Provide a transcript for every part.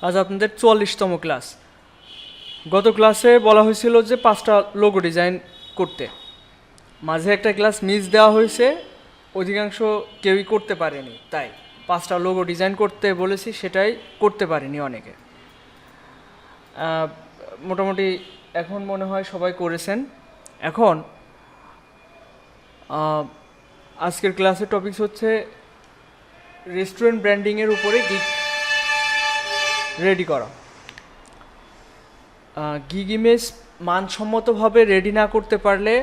আজ আপনাদের 44তম ক্লাস। গত ক্লাসে বলা হয়েছিল যে 5টা লোগো ডিজাইন করতে, মাঝে একটা ক্লাস মিস দেওয়া হয়েছে, অধিকাংশ কেউই করতে পারেনি, তাই 5টা লোগো ডিজাইন করতে বলেছি, সেটাই করতে পারেনি অনেকে। মোটামুটি এখন মনে হয় সবাই করেছেন। এখন আজকের ক্লাসের টপিকস হচ্ছে রেস্টুরেন্ট ব্র্যান্ডিংয়ের উপরে গিগ রেডি করা। গিগ ইমেজ মানসম্মতভাবে রেডি না করতে পারলে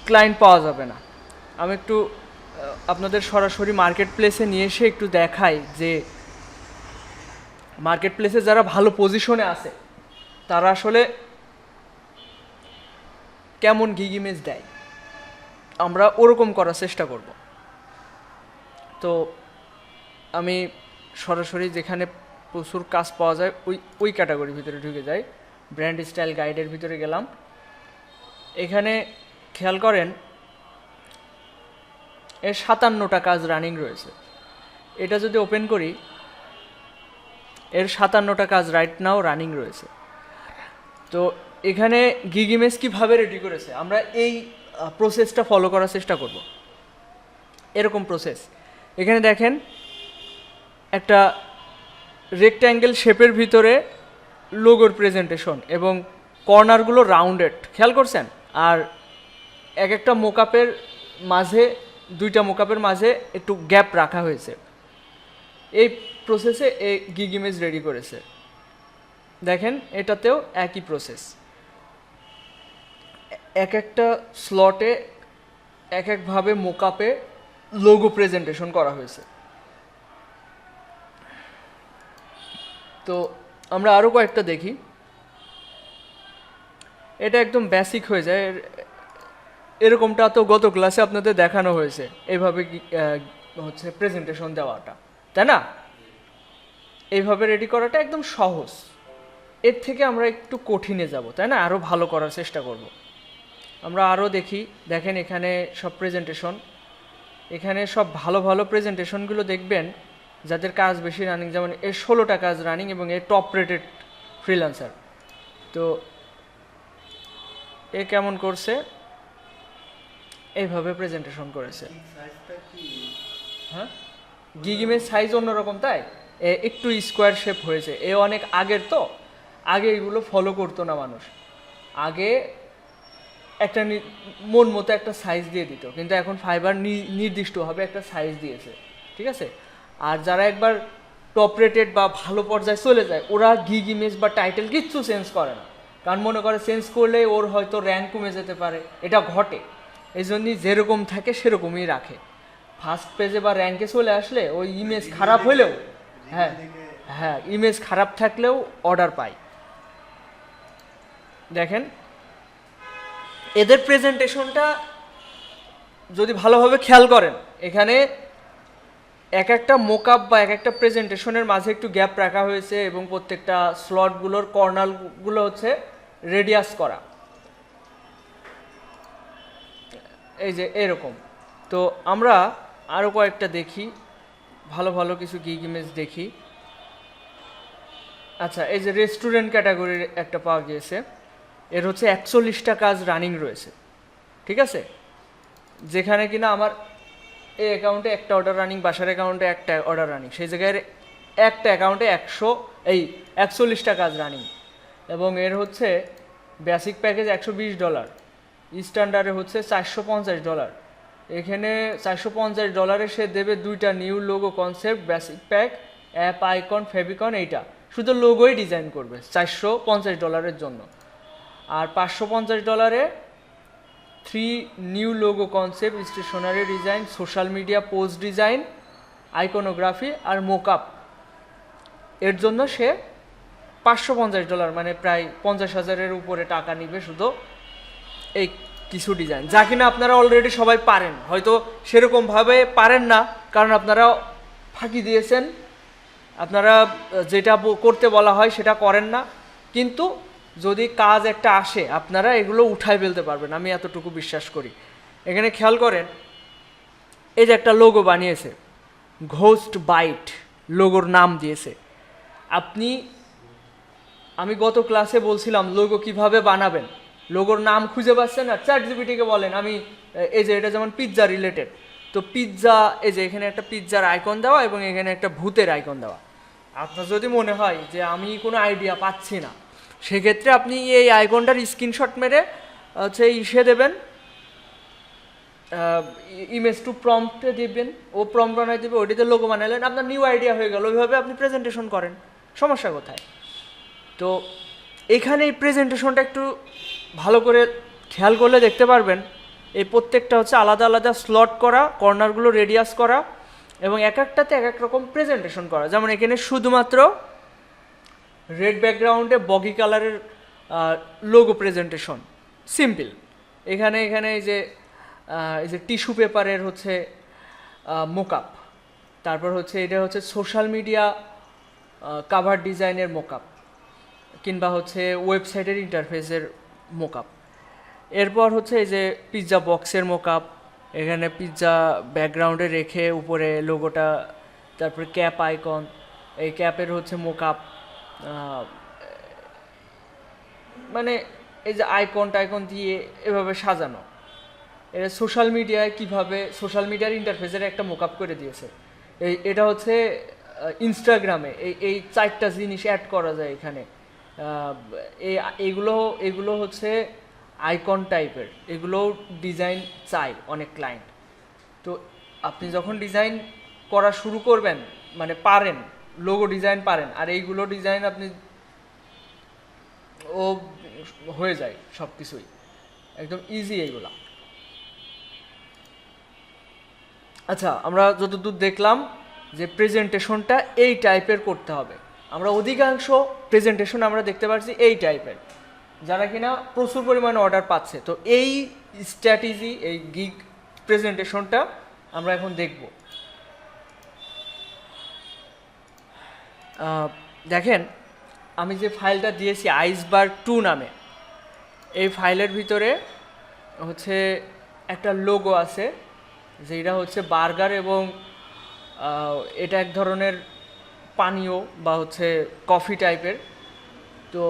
ক্লায়েন্ট পাওয়া যাবে না। আমি একটু আপনাদের সরাসরি মার্কেট প্লেসে নিয়ে এসে একটু দেখাই যে মার্কেট প্লেসে যারা ভালো পজিশনে আছে তারা আসলে কেমন গিগ ইমেজ দেয়, আমরা ওরকম করার চেষ্টা করব। তো আমি সরাসরি যেখানে প্রচুর কাজ পাওয়া যায় ওই ক্যাটাগরির ভিতরে ঢুকে যাই। ব্র্যান্ড স্টাইল গাইডের ভিতরে গেলাম। এখানে খেয়াল করেন এর 57টা কাজ রানিং রয়েছে। এটা যদি ওপেন করি, এর 57টা কাজ রাইট নাও রানিং রয়েছে। তো এখানে গিগ ইমেজ কীভাবে রেডি করেছে আমরা এই প্রসেসটা ফলো করার চেষ্টা করব। এরকম প্রসেস এখানে দেখেন, একটা রেক্ট্যাঙ্গেল শেপের ভিতরে লোগোর প্রেজেন্টেশন এবং কর্নারগুলো রাউন্ডেড, খেয়াল করছেন? আর এক একটা মোকআপের মাঝে, দুইটা মোকআপের মাঝে একটু গ্যাপ রাখা হয়েছে। এই প্রসেসে এই গিগ ইমেজ রেডি করেছে। দেখেন এটাতেও একই প্রসেস, এক একটা স্লটে এক একভাবে মোকআপে লোগো প্রেজেন্টেশন করা হয়েছে। তো আমরা আরও কয়েকটা দেখি। এটা একদম বেসিক হয়ে যায়, এরকমটা তো গত ক্লাসে আপনাদের দেখানো হয়েছে, এইভাবে হচ্ছে প্রেজেন্টেশন দেওয়াটা, তাই না? এইভাবে রেডি করাটা একদম সহজ। এর থেকে আমরা একটু কঠিনে যাব, তাই না? আরও ভালো করার চেষ্টা করব। আমরা আরও দেখি, দেখেন এখানে সব প্রেজেন্টেশন, এখানে সব ভালো ভালো প্রেজেন্টেশনগুলো দেখবেন যাদের কাজ বেশি রানিং, যেমন এর 16টা কাজ রানিং এবং এর টপ রেটেড ফ্রিল্যান্সার। তো এ কেমন করছে, এইভাবে প্রেজেন্টেশন করেছে। হ্যাঁ, গিগ ইমেজ সাইজ অন্যরকম, তাই একটু স্কোয়ার শেপ হয়েছে। এ অনেক আগের, তো আগে এগুলো ফলো করতো না মানুষ। আগে একটা মন মতো একটা সাইজ দিয়ে দিত, কিন্তু এখন ফাইবার নির্দিষ্টভাবে একটা সাইজ দিয়েছে, ঠিক আছে? আর যারা একবার টপ রেটেড বা ভালো পর্যায়ে চলে যায়, ওরা গিগ ইমেজ বা টাইটেল কিচ্ছু চেঞ্জ করে না, কারণ মনে করে চেঞ্জ করলে ওর হয়তো র্যাঙ্ক কমে যেতে পারে। এটা ঘটে, এই জন্যই যেরকম থাকে সেরকমই রাখে। ফার্স্ট পেজে বা র্যাঙ্কে চলে আসলে ওই ইমেজ খারাপ হলেও, হ্যাঁ হ্যাঁ, ইমেজ খারাপ থাকলেও অর্ডার পায়। দেখেন এদের প্রেজেন্টেশনটা যদি ভালোভাবে খেয়াল করেন, এখানে এক একটা মোকআপ বা এক একটা প্রেজেন্টেশনের মাঝে একটু গ্যাপ রাখা হয়েছে এবং প্রত্যেকটা স্লটগুলোর কর্নারগুলো হচ্ছে রেডিয়াস করা, এই যে এরকম। তো আমরা আরও কয়েকটা দেখি, ভালো ভালো কিছু গিগ ইমেজ দেখি। আচ্ছা, এই যে রেস্টুরেন্ট ক্যাটাগরির একটা পাওয়া গিয়েছে, এর হচ্ছে 41টা কাজ রানিং রয়েছে, ঠিক আছে? যেখানে কিনা আমার এই অ্যাকাউন্টে একটা অর্ডার রানিং, বাসার অ্যাকাউন্টে একটা অর্ডার রানিং, সেই জায়গায় একটা অ্যাকাউন্টে 41টা কাজ রানিং। এবং এর হচ্ছে বেসিক প্যাকেজ $120, স্ট্যান্ডার্ডে হচ্ছে $450। এখানে $450 সে দেবে দুইটা new logo concept, basic pack, app icon, favicon, এইটা শুধু লোগোই ডিজাইন করবে $450 জন্য। আর $550 3 new logo concept, stationery design, social media post design, iconography আর মোকআপ, এর জন্য সে $550, মানে প্রায় 50,000-এর উপরে টাকা নিবে শুধু এই কিছু ডিজাইন, যা কিনা আপনারা অলরেডি সবাই পারেন। হয়তো সেরকমভাবে পারেন না, কারণ আপনারা ফাঁকি দিয়েছেন, আপনারা যেটা করতে বলা হয় সেটা করেন না, কিন্তু যদি কাজ একটা আসে আপনারা এগুলো উঠায় ফেলতে পারবেন, আমি এতটুকু বিশ্বাস করি। এখানে খেয়াল করেন, এই যে একটা লোগো বানিয়েছে, ঘোস্ট বাইট লোগোর নাম দিয়েছে। আপনি, আমি গত ক্লাসে বলছিলাম লোগো কিভাবে বানাবেন, লোগোর নাম খুঁজে পাচ্ছেন না, চ্যাটজিপিটিকে বলেন আমি এই যে এটা যেমন পিৎজা রিলেটেড, তো পিৎজা, এই যে এখানে একটা পিৎজার আইকন দেওয়া এবং এখানে একটা ভূতের আইকন দেওয়া। আপনার যদি মনে হয় যে আমি কোনো আইডিয়া পাচ্ছি না, সেক্ষেত্রে আপনি এই আইকনটার স্ক্রিনশট মেরে হচ্ছে ইসে দেবেন, ইমেজ টু প্রম্পটে দিবেন, ও প্রম্পট বানাই দেবে, ওইটাতে লোগো বানালেন, আপনার নিউ আইডিয়া হয়ে গেল। ওইভাবে আপনি প্রেজেন্টেশন করেন, সমস্যা কোথায়? তো এখানে এই প্রেজেন্টেশনটা একটু ভালো করে খেয়াল করলে দেখতে পারবেন, এই প্রত্যেকটা হচ্ছে আলাদা আলাদা স্লট করা, কর্নারগুলো রেডিয়াস করা এবং এক একটাতে এক এক রকম প্রেজেন্টেশন করা। যেমন এখানে শুধুমাত্র রেড ব্যাকগ্রাউন্ডে বগি কালারের লোগো প্রেজেন্টেশন, সিম্পল। এখানে এখানে এই যে টিস্যু পেপারের হচ্ছে মোকআপ, তারপর হচ্ছে এটা হচ্ছে সোশ্যাল মিডিয়া কাভার ডিজাইনের মোকআপ, কিংবা হচ্ছে ওয়েবসাইটের ইন্টারফেসের মোকআপ। এরপর হচ্ছে এই যে পিৎজা বক্সের মোকআপ, এখানে পিৎজা ব্যাকগ্রাউন্ডে রেখে উপরে লোগোটা, তারপরে ক্যাপ আইকন, এই ক্যাপের হচ্ছে মোকআপ, মানে এই যে আইকন টাইকন দিয়ে এভাবে সাজানো। এটা সোশ্যাল মিডিয়ায় কীভাবে সোশ্যাল মিডিয়ার ইন্টারফেসের একটা মোকআপ করে দিয়েছে। এটা হচ্ছে ইনস্টাগ্রামে এই 4টা জিনিস অ্যাড করা যায় এখানে। এগুলো হচ্ছে আইকন টাইপের, এগুলো ডিজাইন চাই অনেক ক্লায়েন্ট। তো আপনি যখন ডিজাইন করা শুরু করবেন, মানে পারেন, লোগো ডিজাইন পারেন, আর এইগুলো ডিজাইন আপনি ও হয়ে যায় সব কিছুই, একদম ইজি এইগুলা। আচ্ছা, আমরা যতদূর দেখলাম যে প্রেজেন্টেশনটা এই টাইপের করতে হবে। আমরা অধিকাংশ প্রেজেন্টেশন আমরা দেখতে পাচ্ছি এই টাইপের, যারা কিনা প্রচুর পরিমাণে অর্ডার পাচ্ছে। তো এই স্ট্র্যাটেজি, এই গিগ প্রেজেন্টেশনটা আমরা এখন দেখব। দেখেন, আমি যে ফাইলটা দিয়েছি আইসবার্গ 2 নামে, এই ফাইলের ভিতরে হচ্ছে একটা লোগো আছে, যেটা হচ্ছে বার্গার এবং এটা এক ধরনের পানীয় বা হচ্ছে কফি টাইপের। তো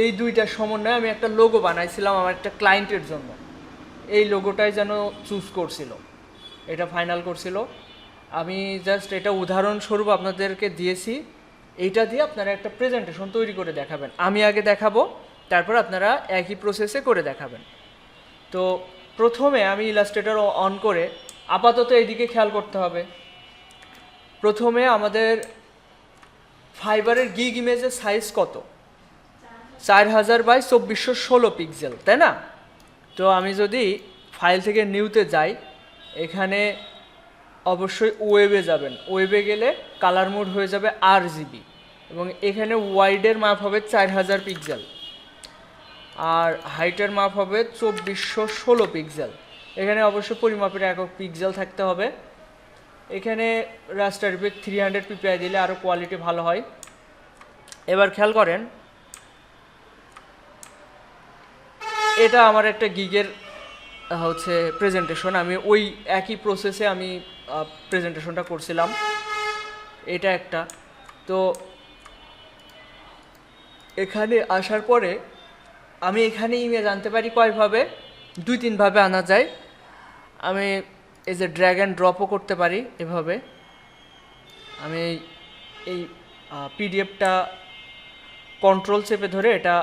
এই দুইটার সমন্বয়ে আমি একটা লোগো বানাইছিলাম আমার একটা ক্লায়েন্টের জন্য। এই লোগোটাই যেন চুজ করছিল, এটা ফাইনাল করছিল। আমি জাস্ট এটা উদাহরণস্বরূপ আপনাদেরকে দিয়েছি, এইটা দিয়ে আপনারা একটা প্রেজেন্টেশন তৈরি করে দেখাবেন। আমি আগে দেখাবো, তারপর আপনারা একই প্রসেসে করে দেখাবেন। তো প্রথমে আমি ইলাস্ট্রেটর অন করে, আপাতত এইদিকে খেয়াল করতে হবে। প্রথমে আমাদের ফাইবারের গিগ ইমেজের সাইজ কত? 4000 বাই 2416 পিক্সেল, তাই না? তো আমি যদি ফাইল থেকে নিউতে যাই, এখানে অবশ্যই ওয়েবে যাবেন। ওয়েবে গেলে কালার মোড হয়ে যাবে RGB এবং এখানে ওয়াইডের মাপ হবে 4000 পিক্সেল আর হাইটের মাপ হবে 2416 পিক্সেল। এখানে অবশ্যই পরিমাপের একক পিক্সেল থাকতে হবে। এখানে রাস্টার পিক 300 ppi দিলে আরও কোয়ালিটি ভালো হয়। এবার খেয়াল করেন, এটা আমার একটা গিগের হচ্ছে প্রেজেন্টেশন। আমি ওই একই প্রসেসে আমি প্রেজেন্টেশনটা করছিলাম। এটা একটা, তো এখানে আসার পরে আমি এখানে ইমেজ আনতে পারি কয়ভাবে? 2-3 ভাবে আনা যায়। আমি এই যে ড্র্যাগ অ্যান্ড ড্রপও করতে পারি এভাবে। আমি এই পিডিএফটা কন্ট্রোল চেপে ধরে এটা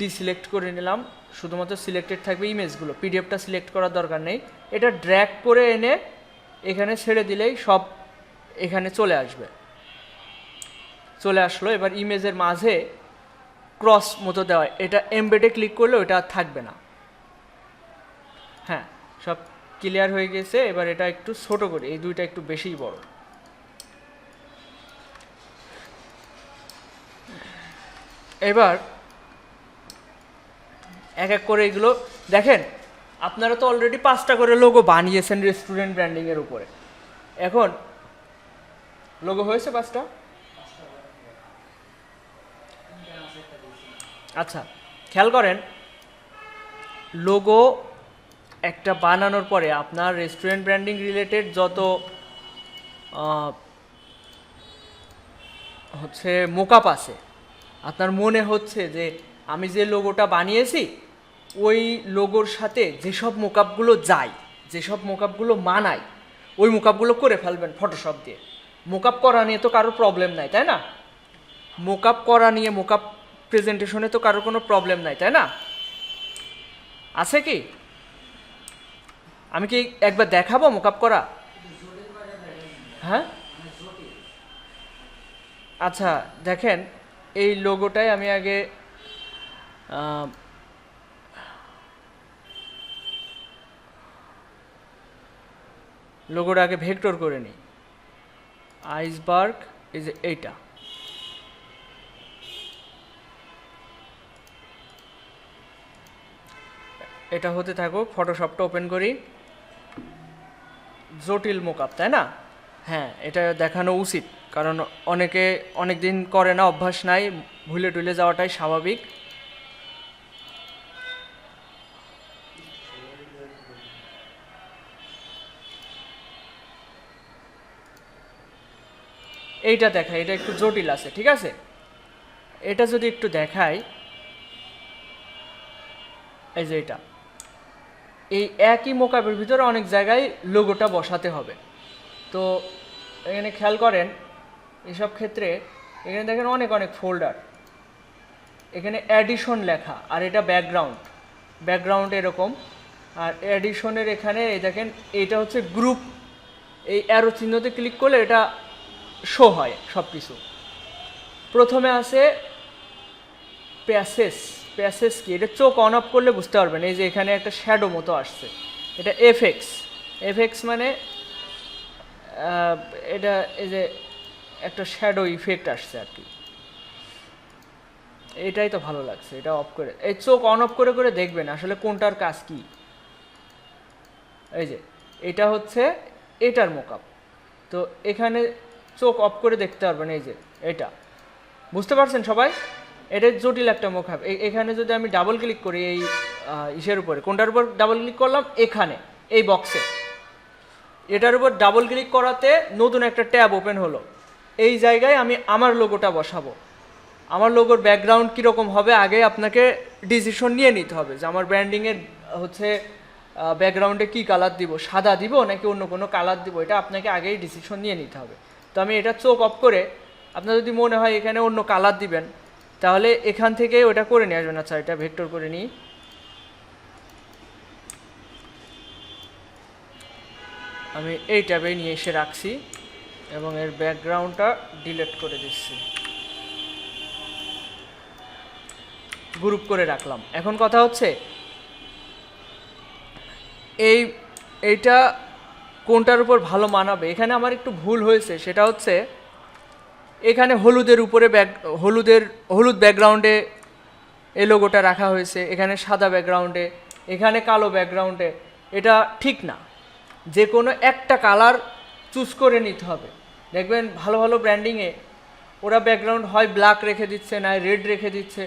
ডিসিলেক্ট করে নিলাম, শুধুমাত্র সিলেক্টেড থাকবে ইমেজগুলো, পিডিএফটা সিলেক্ট করার দরকার নেই। এটা ড্র্যাগ করে এনে এখানে ছেড়ে দিলেই সব এখানে চলে আসবে, চলে আসলো। এবার ইমেজের মাঝে ক্রস মতো দেওয়া, এটা এমবেডে ক্লিক করলে ওটা আর থাকবে না। হ্যাঁ, সব ক্লিয়ার হয়ে গেছে। এবার এটা একটু ছোট করে, এই দুইটা একটু বেশিই বড়। এবার এক এক করে এগুলো দেখেন। আপনারা তো অলরেডি 5টা করে লোগো বানিয়েছেন রেস্টুরেন্ট ব্র্যান্ডিংয়ের উপরে। এখন লোগো হয়েছে 5টা? আচ্ছা, খেয়াল করেন, লোগো একটা বানানোর পরে আপনার রেস্টুরেন্ট ব্র্যান্ডিং রিলেটেড যত হচ্ছে মোকআপ আছে, আপনার মনে হচ্ছে যে আমি যে লোগোটা বানিয়েছি ওই লোগোর সাথে যেসব মোকআপগুলো যায়, যেসব মোকআপগুলো মানায়, ওই মোকআপগুলো করে ফেলবেন ফটোশপ দিয়ে। মোকআপ করা নিয়ে তো কারোর প্রবলেম নাই, তাই না? মোকআপ করা নিয়ে, মোকআপ প্রেজেন্টেশনে তো কারোর কোনো প্রবলেম নাই, তাই না? আছে কি? আমি কি একবার দেখাবো মোকআপ করা? হ্যাঁ, আচ্ছা দেখেন, এই লোগোটাই আমি আগে লোগোটা আগে ভেক্টর করে নিই। আইসবার্গ এই যে এইটা, এটা হতে থাকুক। ফটোশপটা ওপেন করি। জটিল মোকআপ, তাই না? হ্যাঁ, এটা দেখানো উচিত, কারণ অনেকে অনেক দিন করে না, অভ্যাস নাই, ভুলে টুলে যাওয়াটাই স্বাভাবিক। এইটা দেখাই, এটা একটু জটিল আছে, ঠিক আছে? এটা যদি একটু দেখাই, এই যে এটা, এই একই মোকাবের ভিতরে অনেক জায়গায় লোগোটা বসাতে হবে। তো এখানে খেয়াল করেন, এসব ক্ষেত্রে এখানে দেখেন অনেক অনেক ফোল্ডার, এখানে অ্যাডিশন লেখা, আর এটা ব্যাকগ্রাউন্ড, ব্যাকগ্রাউন্ড এরকম। আর অ্যাডিশনের এখানে এই দেখেন, এইটা হচ্ছে গ্রুপ, এই অ্যারো চিহ্নতে ক্লিক করলে এটা শো হয় সব কিছু। প্রথমে আছে প্যাসেজ। প্যাসেজ কি? এটা চোখ অন অফ করলে বুঝতে পারবেন, এই যে এখানে একটা শ্যাডো মতো আসছে, এটা এফএক্স। এফএক্স মানে এটা এই যে একটা শ্যাডো ইফেক্ট আসছে আর কি, এটাই তো ভালো লাগছে। এটা অফ করে, এই চোখ অন অফ করে করে দেখবেন আসলে কোনটার কাজ কি। এই যে এটা হচ্ছে এটার মোকআপ, তো এখানে চোখ অফ করে দেখতে পারবেন, এই যে এটা, বুঝতে পারছেন সবাই? এটা জটিল একটা মোকআপ। এখানে যদি আমি ডাবল ক্লিক করি এই ইসের উপরে, কোনটার উপর ডাবল ক্লিক করলাম? এখানে এই বক্সে, এটার উপর ডাবল ক্লিক করাতে নতুন একটা ট্যাব ওপেন হলো। এই জায়গায় আমি আমার লোগোটা বসাবো। আমার লোগোর ব্যাকগ্রাউন্ড কীরকম হবে আগে আপনাকে ডিসিশন নিয়ে নিতে হবে, যে আমার ব্র্যান্ডিংয়ের হচ্ছে ব্যাকগ্রাউন্ডে কী কালার দিব, সাদা দিব নাকি অন্য কোনো কালার দিব, এটা আপনাকে আগেই ডিসিশন নিয়ে নিতে হবে। তো আমি এটা চোখ অফ করে, আপনার যদি মনে হয় এখানে অন্য কালার দিবেন, তাহলে এখান থেকে ওটা করে নিয়ে আসবেন। আচ্ছা, এটা ভেক্টর করে নিই। আমি এই ট্যাবে নিয়ে এসে রাখছি এবং এর ব্যাকগ্রাউন্ডটা ডিলিট করে দিচ্ছি, গ্রুপ করে রাখলাম। এখন কথা হচ্ছে এইটা কোনটার উপর ভালো মানাবে। এখানে আমার একটু ভুল হয়েছে, সেটা হচ্ছে এখানে হলুদের উপরে হলুদ ব্যাকগ্রাউন্ডে এই লোগোটা রাখা হয়েছে, এখানে সাদা ব্যাকগ্রাউন্ডে, এখানে কালো ব্যাকগ্রাউন্ডে। এটা ঠিক না, যে কোনো একটা কালার চুজ করে নিতে হবে। দেখবেন ভালো ভালো ব্র্যান্ডিংয়ে ওরা ব্যাকগ্রাউন্ড হয় ব্ল্যাক রেখে দিচ্ছে, না রেড রেখে দিচ্ছে,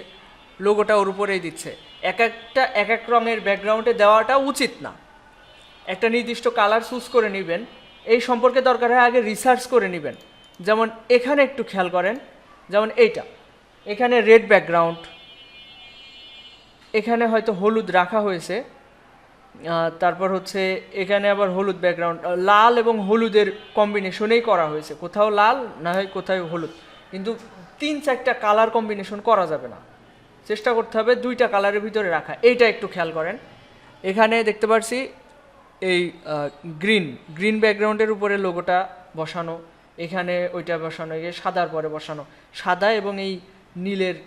লোগোটা ওর উপরেই দিচ্ছে। এক এক রঙের ব্যাকগ্রাউন্ডে দেওয়াটা উচিত না। একটা নির্দিষ্ট কালার চুজ করে নেবেন, এই সম্পর্কে দরকার হয় আগে রিসার্চ করে নেবেন। যেমন এখানে একটু খেয়াল করেন, যেমন এইটা, এখানে রেড ব্যাকগ্রাউন্ড, এখানে হয়তো হলুদ রাখা হয়েছে, তারপর হচ্ছে এখানে আবার হলুদ ব্যাকগ্রাউন্ড, লাল এবং হলুদের কম্বিনেশনেই করা হয়েছে, কোথাও লাল না হয় কোথাও হলুদ, কিন্তু 3-4টা কালার কম্বিনেশন করা যাবে না। চেষ্টা করতে হবে 2টা কালারের ভিতরে রাখা। এইটা একটু খেয়াল করেন, এখানে দেখতে পাচ্ছি এই গ্রিন ব্যাকগ্রাউন্ডের উপরে লোগোটা বসানো, এখানে ওইটা বসানো, সাদার পরে বসানো, সাদা এবং এই নীলের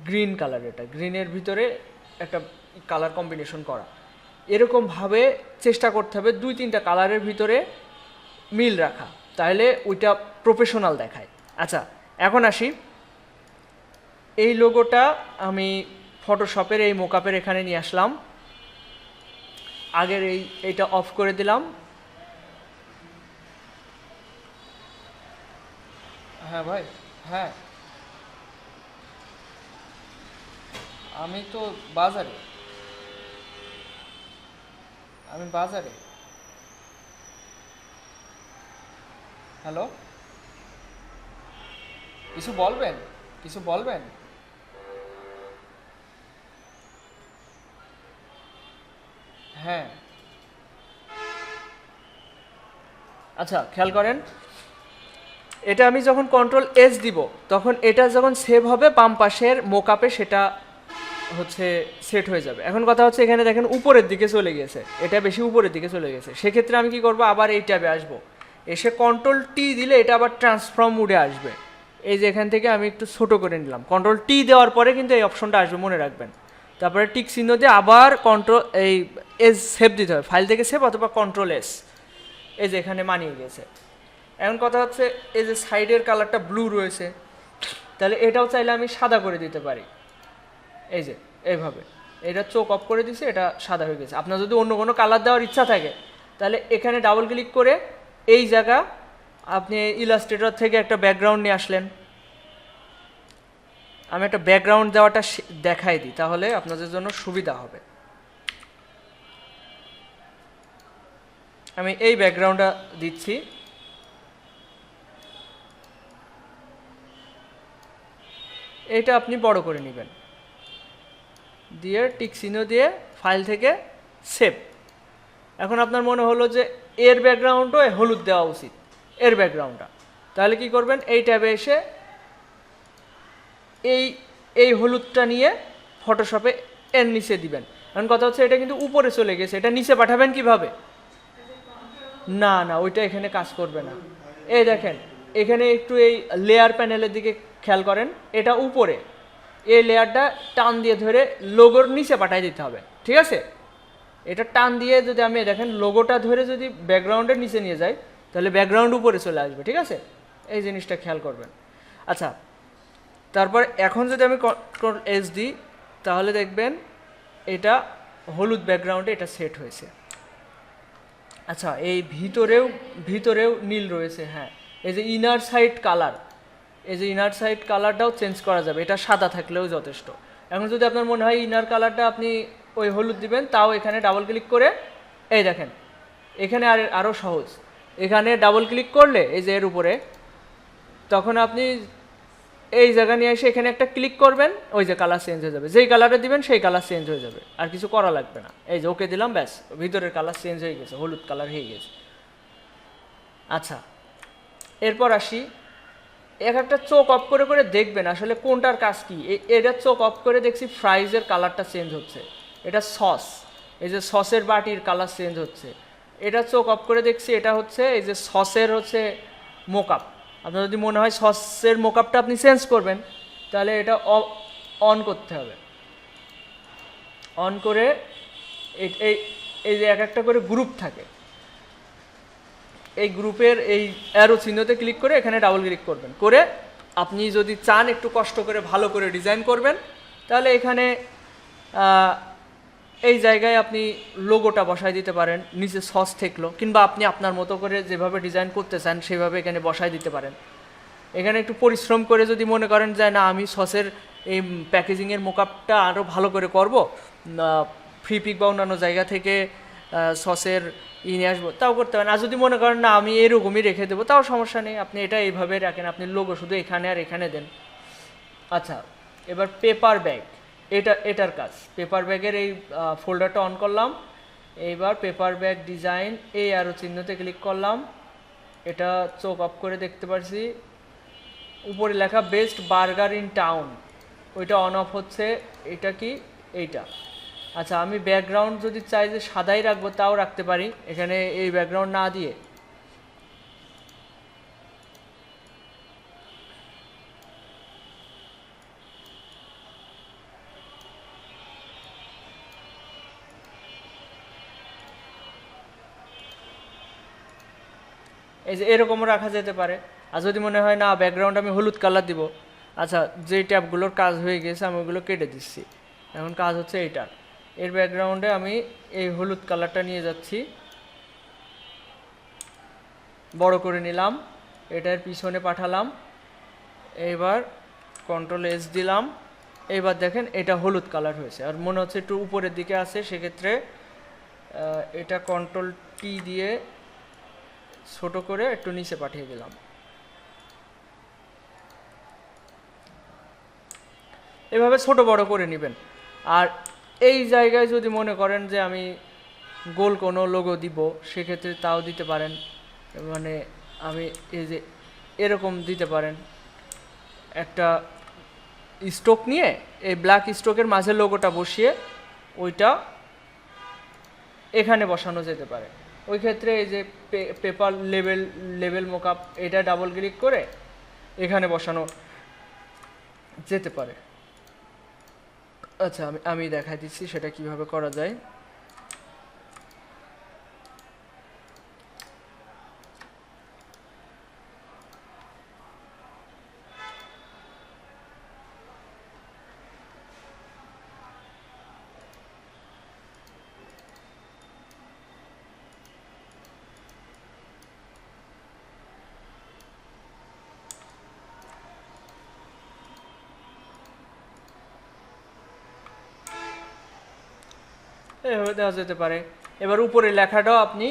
গ্রিন কালার, এটা গ্রিনের ভিতরে একটা কালার কম্বিনেশন করা। এরকমভাবে চেষ্টা করতে হবে 2-3টা কালারের ভিতরে মিল রাখা, তাহলে ওইটা প্রফেশনাল দেখায়। আচ্ছা, এখন আসি, এই লোগোটা আমি ফটোশপের এই মোকআপের এখানে নিয়ে আসলাম। আগের এইটা অফ করে দিলাম। হ্যাঁ ভাই, হ্যাঁ আমি তো বাজারে, আমি বাজারে। হ্যালো, কিছু বলবেন, কিছু বলবেন? হ্যাঁ, আচ্ছা খেয়াল করেন, এটা আমি যখন কন্ট্রোল এস দিব তখন এটা যখন সেভ হবে বাম পাশের মোকআপে সেটা হচ্ছে সেট হয়ে যাবে। এখন কথা হচ্ছে এখানে দেখেন উপরের দিকে চলে গিয়েছে, এটা বেশি উপরের দিকে চলে গেছে, সেক্ষেত্রে আমি কি করব, আবার এই ট্যাবে আসবো, এসে কন্ট্রোল টি দিলে এটা আবার ট্রান্সফর্ম মোডে আসবে। এই যে এখান থেকে আমি একটু ছোট করে নিলাম, কন্ট্রোল টি দেওয়ার পরে কিন্তু এই অপশনটা আসবে, মনে রাখবেন। তারপরে টিক চিহ্ন দিয়ে আবার কন্ট্রোল এই এস সেভ দিতে হবে, ফাইল থেকে সেভ অথবা কন্ট্রোল এস, এই যে এখানে মানিয়ে গেছে। এখন কথা হচ্ছে এই যে সাইডের কালারটা ব্লু রয়েছে, তাহলে এটাও চাইলে আমি সাদা করে দিতে পারি, এই যে এইভাবে এটা চোখ অফ করে দিছে, এটা সাদা হয়ে গেছে। আপনার যদি অন্য কোনো কালার দেওয়ার ইচ্ছা থাকে তাহলে এখানে ডাবল ক্লিক করে এই জায়গা আপনি ইলাস্ট্রেটর থেকে একটা ব্যাকগ্রাউন্ড নিয়ে আসলেন। আমি একটা ব্যাকগ্রাউন্ড দেওয়াটা দেখাই দিই, তাহলে আপনাদের জন্য সুবিধা হবে। আমি এই ব্যাকগ্রাউন্ডটা দিচ্ছি, এটা আপনি বড় করে নেবেন, দিয়ে টিক চিহ্ন দিয়ে ফাইল থেকে সেভ। এখন আপনার মনে হলো যে এর ব্যাকগ্রাউন্ডও হলুদ দেওয়া উচিত, এর ব্যাকগ্রাউন্ডটা, তাহলে কি করবেন, এই ট্যাবে এসে এই এই হলুদটা নিয়ে ফটোশপে এর নিচে দিবেন। এখন কথা হচ্ছে এটা কিন্তু উপরে চলে গেছে, এটা নিচে পাঠাবেন কিভাবে? না না, ওইটা এখানে কাজ করবে না। এই দেখেন এখানে একটু এই লেয়ার প্যানেলের দিকে খেয়াল করেন, এটা উপরে, এই লেয়ারটা টান দিয়ে ধরে লোগোর নিচে পাঠিয়ে দিতে হবে, ঠিক আছে? এটা টান দিয়ে যদি আমি দেখেন লোগোটা ধরে যদি ব্যাকগ্রাউন্ডের নিচে নিয়ে যাই তাহলে ব্যাকগ্রাউন্ড উপরে চলে আসবে, ঠিক আছে? এই জিনিসটা খেয়াল করবেন। আচ্ছা, তারপর এখন যদি আমি কন্ট্রোল এস দিই তাহলে দেখবেন এটা হলুদ ব্যাকগ্রাউন্ডে এটা সেট হয়েছে। আচ্ছা, এই ভিতরেও নীল রয়েছে, হ্যাঁ। এই যে ইনার সাইড কালার, এই যে ইনার সাইড কালারটাও চেঞ্জ করা যাবে, এটা সাদা থাকলেও যথেষ্ট। এখন যদি আপনার মনে হয় ইনার কালারটা আপনি ওই হলুদ দিবেন, তাও এখানে ডাবল ক্লিক করে এই দেখেন এখানে আরও সহজ, এখানে ডাবল ক্লিক করলে এই যে এর উপরে, তখন আপনি এই জায়গা নিয়ে এসে এখানে একটা ক্লিক করবেন, ওই যে কালার চেঞ্জ হয়ে যাবে, যেই কালারে দিবেন সেই কালার চেঞ্জ হয়ে যাবে, আর কিছু করা লাগবে না। এই যে ওকে দিলাম, ব্যাস ভিতরের কালার চেঞ্জ হয়ে গেছে, হলুদ কালার হয়ে গেছে। আচ্ছা, এরপর আসি, এক একটা চোখ অফ করে করে দেখবেন আসলে কোনটার কাজ কি। এটা চোখ অফ করে দেখছি ফ্রাইজের কালারটা চেঞ্জ হচ্ছে, এটা সস, এই যে সসের বাটির কালার চেঞ্জ হচ্ছে। এটা চোখ অফ করে দেখছি এটা হচ্ছে এই যে সসের হচ্ছে মোকআপ। আপনার যদি মনে হয় সসের মোকআপটা আপনি চেঞ্জ করবেন তাহলে এটা অন করতে হবে, অন করে এই এই যে এক একটা করে গ্রুপ থাকে, এই গ্রুপের এই অ্যারো চিহ্নতে ক্লিক করে এখানে ডাবল ক্লিক করবেন, করে আপনি যদি চান একটু কষ্ট করে ভালো করে ডিজাইন করবেন তাহলে এখানে এই জায়গায় আপনি লোগোটা বসায় দিতে পারেন, নিচে সস থাকলো, কিংবা আপনি আপনার মতো করে যেভাবে ডিজাইন করতে চান সেভাবে এখানে বসায় দিতে পারেন। এখানে একটু পরিশ্রম করে যদি মনে করেন যে না আমি সসের এই প্যাকেজিংয়ের মোকআপটা আরও ভালো করে করব, ফ্রি পিক বা অন্যান্য জায়গা থেকে সসের নিয়ে আসবো, তাও করতে পারেন। আর যদি মনে করেন না আমি এরকমই রেখে দেবো, তাও সমস্যা নেই, আপনি এটা এইভাবে রাখেন, আপনি লোগো শুধু এখানে আর এখানে দেন। আচ্ছা, এবার পেপার ব্যাগ, এটার কাজ, পেপার ব্যাগের এই ফোল্ডারটা অন করলাম, এইবার পেপার ব্যাগ ডিজাইন এই আরও চিহ্নতে ক্লিক করলাম, এটা চোখ অফ করে দেখতে পাচ্ছি উপরে লেখা বেস্ট বার্গার ইন টাউন, ওইটা অন অফ হচ্ছে। এটা কি? এইটা। আচ্ছা, আমি ব্যাকগ্রাউন্ড যদি চাই যে সাদাই রাখবো তাও রাখতে পারি, এখানে এই ব্যাকগ্রাউন্ড না দিয়ে এই যে এরকমও রাখা যেতে পারে। আর যদি মনে হয় না ব্যাকগ্রাউন্ড আমি হলুদ কালার দিব, আচ্ছা যে ট্যাবগুলোর কাজ হয়ে গেছে আমি ওগুলো কেটে দিচ্ছি, এখন কাজ হচ্ছে এইটার, এর ব্যাকগ্রাউন্ডে আমি এই হলুদ কালারটা নিয়ে যাচ্ছি, বড় করে নিলাম, এটার পিছনে পাঠালাম, এইবার কন্ট্রোল এস দিলাম, এইবার দেখেন এটা হলুদ কালার হয়েছে, আর মনে হচ্ছে একটু উপরের দিকে আছে, সেক্ষেত্রে এটা কন্ট্রোল টি দিয়ে ছোট করে একটু নিচে পাঠিয়ে দিলাম। এভাবে ছোট বড় করে নেবেন। আর এই জায়গায় যদি মনে করেন যে আমি গোল কোনো লোগো দিব, সেক্ষেত্রে তাও দিতে পারেন। মানে আমি এই যে এরকম দিতে পারেন, একটা স্ট্রোক নিয়ে এই ব্ল্যাক স্ট্রোকের মাঝে লোগোটা বসিয়ে ওইটা এখানে বসানো যেতে পারে। ওই ক্ষেত্রে এই যে পেপার লেবেল মোকআপ, এটা ডাবল ক্লিক করে এখানে বসানো যেতে পারে। আচ্ছা, আমি দেখাই দিচ্ছি সেটা কিভাবে করা যায়। এভাবে দেওয়া যেতে পারে। এবার উপরে লেখাটাও আপনি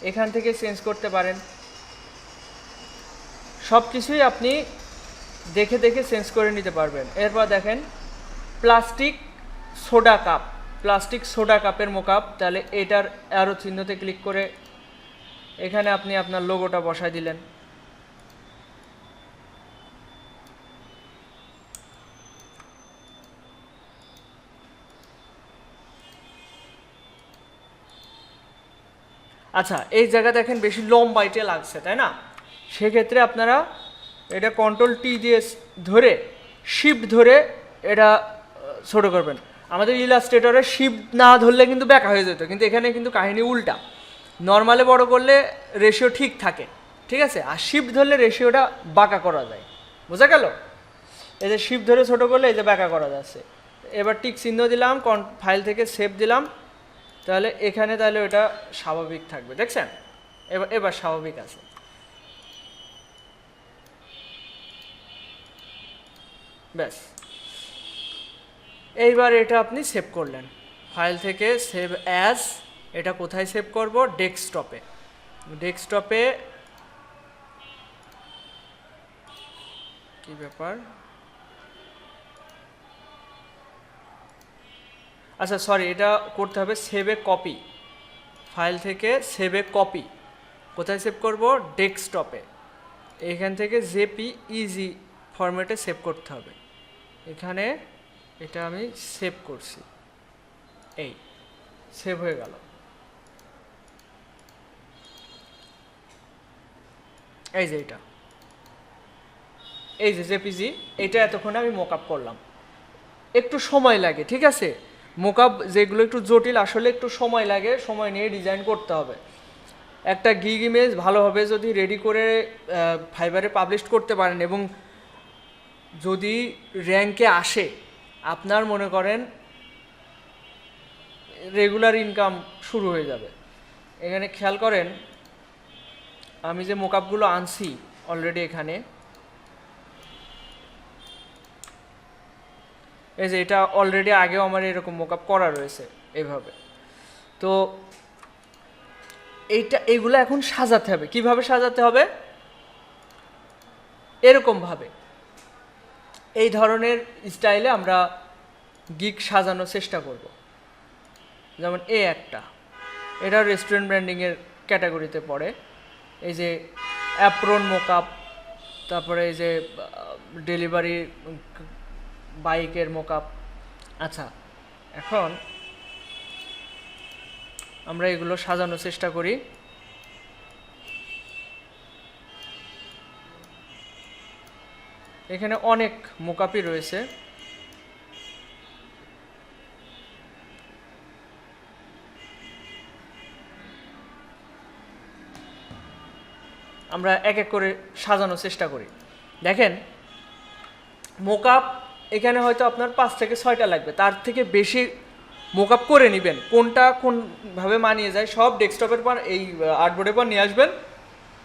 এখান থেকে চেঞ্জ করতে পারেন। সব কিছুই আপনি দেখে দেখে চেঞ্জ করে নিতে পারবেন। এরপর দেখেন প্লাস্টিক সোডা কাপের মোকআপ, তাহলে এটার অ্যারো চিহ্নতে ক্লিক করে এখানে আপনি আপনার লোগোটা বসায় দিলেন। আচ্ছা, এই জায়গা দেখেন বেশি লম্বাইটে লাগছে, তাই না? সেক্ষেত্রে আপনারা এটা কন্ট্রোল টি দিয়ে ধরে শিফট ধরে এটা ছোট করবেন। আমাদের ইলাস্ট্রেটরে শিফট না ধরলে কিন্তু ব্যাকা হয়ে যেত, কিন্তু এখানে কিন্তু কাহিনী উল্টা। নর্মালে বড় করলে রেশিও ঠিক থাকে, ঠিক আছে, আর শিফট ধরলে রেশিওটা বাঁকা করা যায়। বোঝা গেল? এই যে শিফট ধরে ছোট করলে এই যে ব্যাকা করা যাচ্ছে। এবার টিক চিহ্ন দিলাম, ফাইল থেকে সেভ দিলাম, তাহলে এখানে তাহলে ওটা স্বাভাবিক থাকবে। দেখছেন? এবার স্বাভাবিক আছে। ব্যাস, এইবার এটা আপনি সেভ করলেন। ফাইল থেকে সেভ অ্যাজ, এটা কোথায় সেভ করব? ডেস্কটপে। ডেস্কটপে কি ব্যাপার? আচ্ছা সরি, এটা করতে হবে সেভে কপি। ফাইল থেকে সেভে কপি, কোথায় সেভ করব? ডেস্কটপে। এখান থেকে জেপিইজি ফরম্যাটে সেভ করতে হবে। এখানে এটা আমি সেভ করছি, এই সেভ হয়ে গেল। এই যে এটা, এই যে জেপিজি, এটা এতক্ষণে আমি মোকআপ করলাম। একটু সময় লাগে, ঠিক আছে? মোকআপ যেগুলো একটু জটিল, আসলে একটু সময় লাগে, সময় নিয়ে ডিজাইন করতে হবে। একটা গিগ ইমেজ ভালোভাবে যদি রেডি করে ফাইবারে পাবলিশ করতে পারেন এবং যদি র্যাঙ্কে আসে, আপনার মনে করেন রেগুলার ইনকাম শুরু হয়ে যাবে। এখানে খেয়াল করেন, আমি যে মোকআপগুলো আনছি অলরেডি, এখানে এই যে এটা অলরেডি আগেও আমার এরকম মোকআপ করা রয়েছে এইভাবে। তো এইগুলো এখন সাজাতে হবে। কিভাবে সাজাতে হবে? এরকমভাবে, এই ধরনের স্টাইলে আমরা গিগ সাজানোর চেষ্টা করব। যেমন একটা, এটা রেস্টুরেন্ট ব্র্যান্ডিংয়ের ক্যাটাগরিতে পড়ে। এই যে অ্যাপ্রন মোকআপ, তারপরে এই যে ডেলিভারি বাইকের মোকআপ। আচ্ছা, এখন আমরা এগুলো সাজানোর চেষ্টা করি। এখানে অনেক মোকআপই রয়েছে। আমরা এক এক করে সাজানোর চেষ্টা করি। দেখেন, মোকআপ এখানে হয়তো আপনার 5 থেকে 6টা লাগবে, তার থেকে বেশি মোকআপ করে নেবেন। কোনটা কোনভাবে মানিয়ে যায় সব ডেস্কটপের পর এই আর্টবোর্ডের পর নিয়ে আসবেন,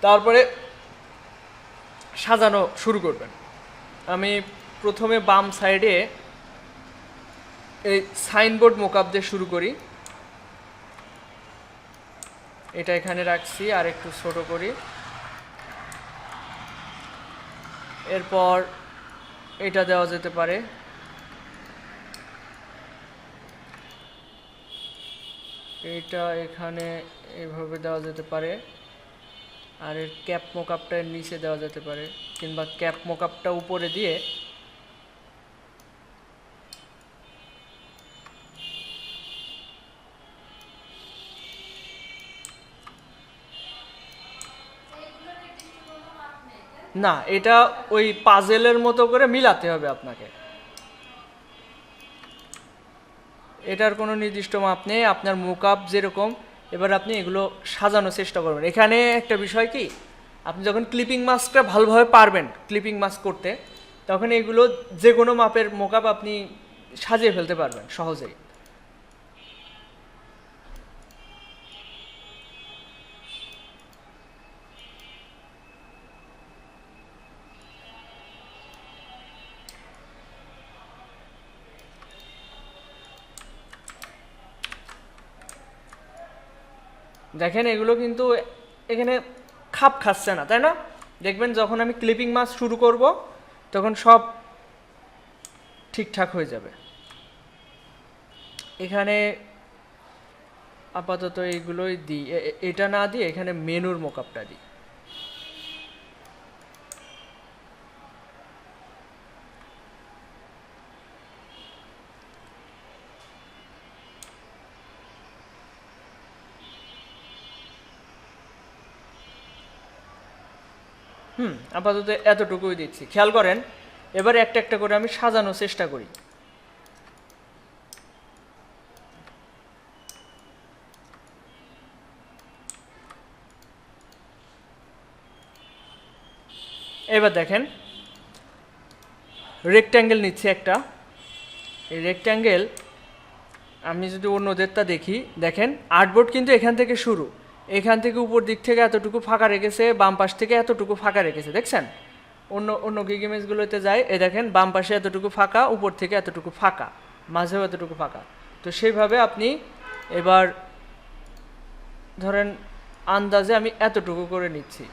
তারপরে সাজানো শুরু করবেন। আমি প্রথমে বাম সাইডে এই সাইনবোর্ড মোকআপ দিয়ে শুরু করি। এটা এখানে রাখছি, আর একটু ছোট করি। এরপর এটা দেওয়া যেতে পারে। এটা এখানে এভাবে দেওয়া যেতে পারে, আর এর ক্যাপ মোকআপটা এর নিচে দেওয়া যেতে পারে, কিংবা ক্যাপ মোকআপটা উপরে দিয়ে না, এটা ওই পাজেলের মতো করে মিলাতে হবে আপনাকে। এটার কোনো নির্দিষ্ট মাপ নেই, আপনার মোকআপ যেরকম এবার আপনি এগুলো সাজানোর চেষ্টা করবেন। এখানে একটা বিষয় কি, আপনি যখন ক্লিপিং মাস্কটা ভালোভাবে পারবেন ক্লিপিং মাস্ক করতে, তখন এগুলো যে কোনো মাপের মোকআপ আপনি সাজিয়ে ফেলতে পারবেন সহজেই। দেখেন এগুলো কিন্তু এখানে খাপ খাচ্ছে না, তাই না? দেখবেন যখন আমি ক্লিপিং মাস্ক শুরু করব তখন সব ঠিকঠাক হয়ে যাবে। এখানে আপাতত এইগুলোই দিই, এটা না দিয়ে এখানে মেনুর মোকআপটা দিই। আপাতত এতটুকুই দিচ্ছি, খেয়াল করেন। এবার একটা একটা করে আমি সাজানোর চেষ্টা করি। এবার দেখেন রেক্ট্যাঙ্গেল নিচ্ছে একটা। এই রেক্ট্যাঙ্গেল আমি যদি অন্যদেরটা দেখি, দেখেন আর্টবোর্ড কিন্তু এখান থেকে শুরু, এখান থেকে উপর দিক থেকে এতটুকু ফাঁকা রেখেছে, বাম পাশ থেকে এতটুকু ফাঁকা রেখেছে, দেখছেন? অন্য অন্য গিগ ইমেজগুলোতে যায়, এই দেখেন বাম পাশে এতটুকু ফাঁকা, উপর থেকে এতটুকু ফাঁকা, মাঝেও এতটুকু ফাঁকা। তো সেইভাবে আপনি এবার ধরেন আন্দাজে আমি এতটুকু করে নিচ্ছি।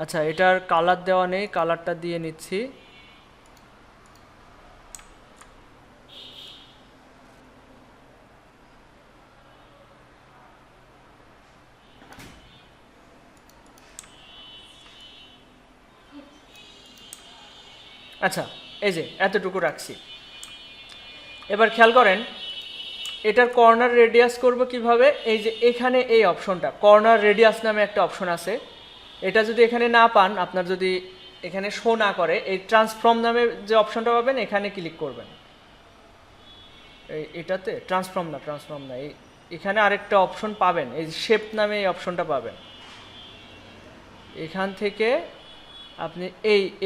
আচ্ছা, এটার কালার দেওয়া নেই, কালারটা দিয়ে নিচ্ছি। আচ্ছা, এই যে এতটুকু রাখছি। এবার খেয়াল করেন এটার কর্নার রেডিয়াস করব কিভাবে। এই যে এখানে এই অপশনটা কর্নার রেডিয়াস নামে একটা অপশন আছে, এটা যদি এখানে না পান, আপনার যদি এখানে শো না করে, এই ট্রান্সফর্ম নামে যে অপশনটা পাবেন এখানে ক্লিক করবেন। এটাতে ট্রান্সফর্ম না, এখানে আরেকটা অপশন পাবেন, এই শেপ নামে এই অপশনটা পাবেন। এখান থেকে আপনি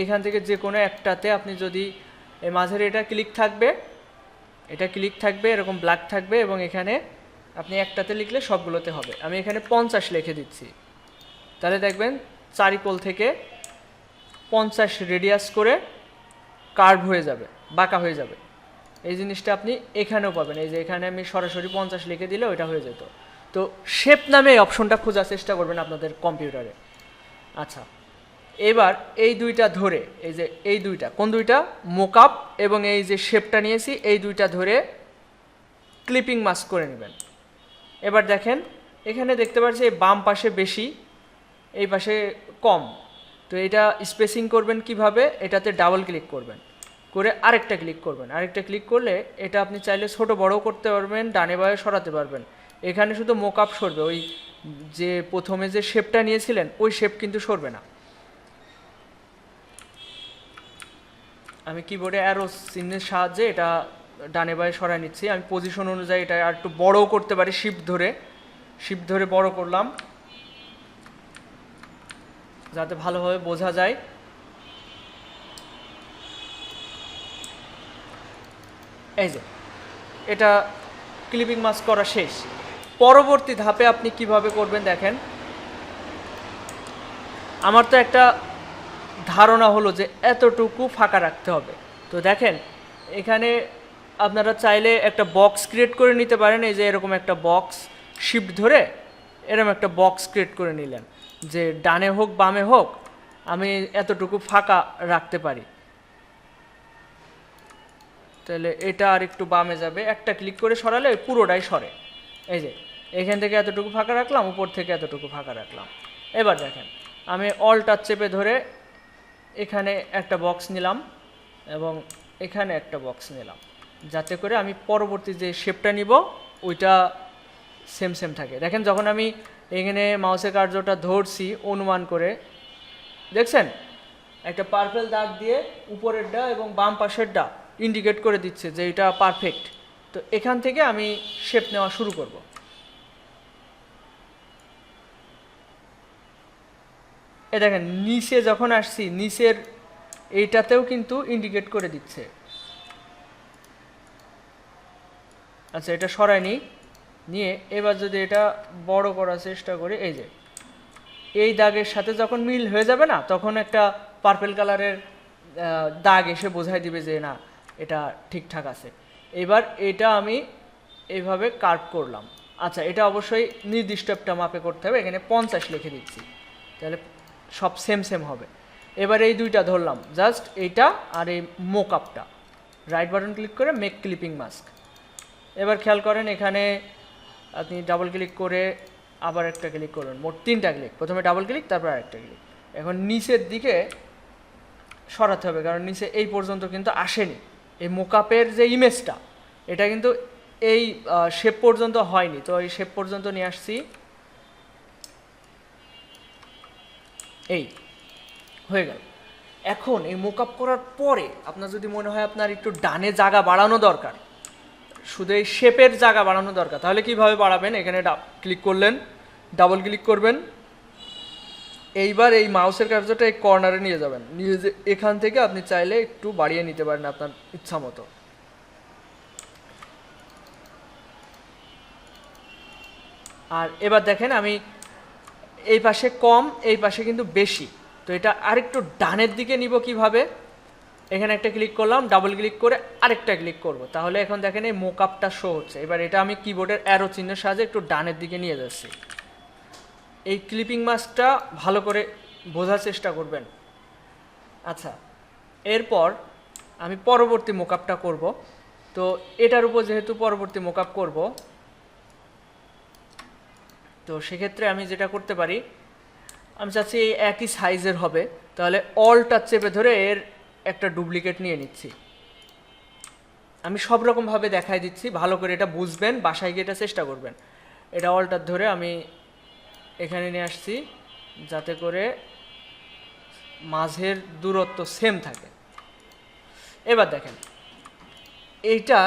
এখান থেকে যে কোনো একটাতে আপনি যদি এই মাঝের এটা ক্লিক থাকবে, এরকম ব্ল্যাক থাকবে, এবং এখানে আপনি একটাতে লিখলে সবগুলোতে হবে। আমি এখানে 50 লিখে দিচ্ছি, তাহলে দেখবেন চারিকোল থেকে 50 রেডিয়াস করে কার্ভ হয়ে যাবে, বাঁকা হয়ে যাবে। এই জিনিসটা আপনি এখানেও পাবেন, এই যে এখানে আমি সরাসরি 50 লিখে দিলে ওইটা হয়ে যেত। তো শেপ নামে এই অপশনটা খোঁজার চেষ্টা করবেন আপনাদের কম্পিউটারে। আচ্ছা, এবার এই দুইটা ধরে, এই যে এই দুইটা, কোন দুইটা, মোকআপ এবং এই যে শেপটা নিয়েছি, এই দুইটা ধরে ক্লিপিং মাস্ক করে নেবেন। এবার দেখেন এখানে দেখতে পাচ্ছি এই বাম পাশে বেশি, এই পাশে কম। তো এটা স্পেসিং করবেন কিভাবে, এটাতে ডাবল ক্লিক করবেন, করে আরেকটা ক্লিক করবেন। আরেকটা ক্লিক করলে এটা আপনি চাইলে ছোট বড়ও করতে পারবেন, ডানে বাঁয়ে সরাতে পারবেন। এখানে শুধু মোকআপ সরবে, ওই যে প্রথমে যে শেপটা নিয়েছিলেন ওই শেপ কিন্তু সরবে না। আমি কিবোর্ডে অ্যারো চিহ্নের সাহায্যে এটা ডানে বাঁয়ে সরাই নিচ্ছি। আমি পজিশন অনুযায়ী এটা আর একটু বড়ও করতে পারি, শিফট ধরে বড় করলাম যাতে ভালোভাবে বোঝা যায়। এই যে এটা ক্লিপিং মাস্ক করা শেষ। পরবর্তী ধাপে আপনি কিভাবে করবেন দেখেন। আমার তো একটা ধারণা হলো যে এতটুকু ফাঁকা রাখতে হবে। তো দেখেন এখানে আপনারা চাইলে একটা বক্স ক্রিয়েট করে নিতে পারেন। এই যে এরকম একটা বক্স, শিফট ধরে এরকম একটা বক্স ক্রিয়েট করে নিলেন, যে ডানে হোক বামে হোক আমি এতটুকু ফাঁকা রাখতে পারি। তাহলে এটা আর একটু বামে যাবে, একটা ক্লিক করে সরালে পুরোটাই সরে। এই যে এখান থেকে এতটুকু ফাঁকা রাখলাম, উপর থেকে এতটুকু ফাঁকা রাখলাম। এবার দেখেন আমি অল টাচ চেপে ধরে এখানে একটা বক্স নিলাম এবং এখানে একটা বক্স নিলাম, যাতে করে আমি পরবর্তী যে শেপটা নিব ওইটা সেম সেম থাকে। দেখেন যখন আমি এখানে মাউসের কার্যটা ধরছি অনুমান করে, দেখছেন একটা পার্পেল দাগ দিয়ে উপরেরটা এবং বাম পাশেরটা ইন্ডিকেট করে দিচ্ছে যে এটা পারফেক্ট। তো এখান থেকে আমি শেপ নেওয়া শুরু করব। এ দেখেন নিচে যখন আসছি নিচের এইটাতেও কিন্তু ইন্ডিকেট করে দিচ্ছে। আচ্ছা এটা সরায়নি, নিয়ে এবার যদি এটা বড় করার চেষ্টা করি, এই যে এই দাগের সাথে যখন মিল হয়ে যাবে না, তখন একটা পার্পেল কালারের দাগ এসে বোঝাই দিবে যে না এটা ঠিকঠাক আছে। এবার এটা আমি এইভাবে কার্ভ করলাম। আচ্ছা এটা অবশ্যই নির্দিষ্ট একটা মাপে করতে হবে, এখানে 50 লিখে দিচ্ছি, তাহলে সব সেম সেম হবে। এবার এই দুইটা ধরলাম, জাস্ট এইটা আর এই মোকআপটা, রাইট বাটন ক্লিক করে মেক ক্লিপিং মাস্ক। এবার খেয়াল করেন এখানে আপনি ডাবল ক্লিক করে আবার একটা ক্লিক করবেন, মোট 3টা ক্লিক, প্রথমে ডাবল ক্লিক তারপর আরেকটা ক্লিক। এখন নিচের দিকে সরাতে হবে, কারণ নিচে এই পর্যন্ত কিন্তু আসেনি, এই মোকআপের যে ইমেজটা এটা কিন্তু এই শেপ পর্যন্ত হয়নি। তো এই শেপ পর্যন্ত নিয়ে আসছি, এই হয়ে গেল। এখন এই মোকআপ করার পরে আপনার যদি মনে হয় আপনার একটু ডানে জায়গা বাড়ানো দরকার, শুধু এই শেপের জায়গা বাড়ানো দরকার, তাহলে কিভাবে বাড়াবেন? এখানে ক্লিক করলেন, ডাবল ক্লিক করবেন, এইবার এই মাউসের কার্যটা এই কর্নারে নিয়ে যাবেন, নিয়ে যে এখান থেকে আপনি চাইলে একটু বাড়িয়ে নিতে পারেন আপনার ইচ্ছা মতো। আর এবার দেখেন আমি এই পাশে কম, এই পাশে কিন্তু বেশি, তো এটা আরেকটু ডানের দিকে নিব কিভাবে? এখানে একটা ক্লিক করলাম, ডাবল ক্লিক করে আরেকটা ক্লিক করব, তাহলে এখন দেখেন এই মোকআপটা শো হচ্ছে। এবার এটা আমি কিবোর্ডের অ্যারো চিহ্নের সাহায্যে একটু ডানের দিকে নিয়ে যাচ্ছি। এই ক্লিপিং মাস্কটা ভালো করে বোঝার চেষ্টা করবেন। আচ্ছা এরপর আমি পরবর্তী মোকআপটা করব, তো এটার উপর যেহেতু পরবর্তী মোকআপ করব, তো সেক্ষেত্রে আমি যেটা করতে পারি, আমি চাচ্ছি এই একই সাইজের হবে, তাহলে অল টাচ চেপে ধরে এর একটা ডুপ্লিকেট নিয়ে নিচ্ছি। আমি সব রকমভাবে দেখাই দিচ্ছি, ভালো করে এটা বুঝবেন, বাসায় গিয়ে এটা চেষ্টা করবেন। এটা অল টাচ ধরে আমি এখানে নিয়ে আসছি, যাতে করে মাঝের দূরত্ব সেম থাকে। এবার দেখেন এইটা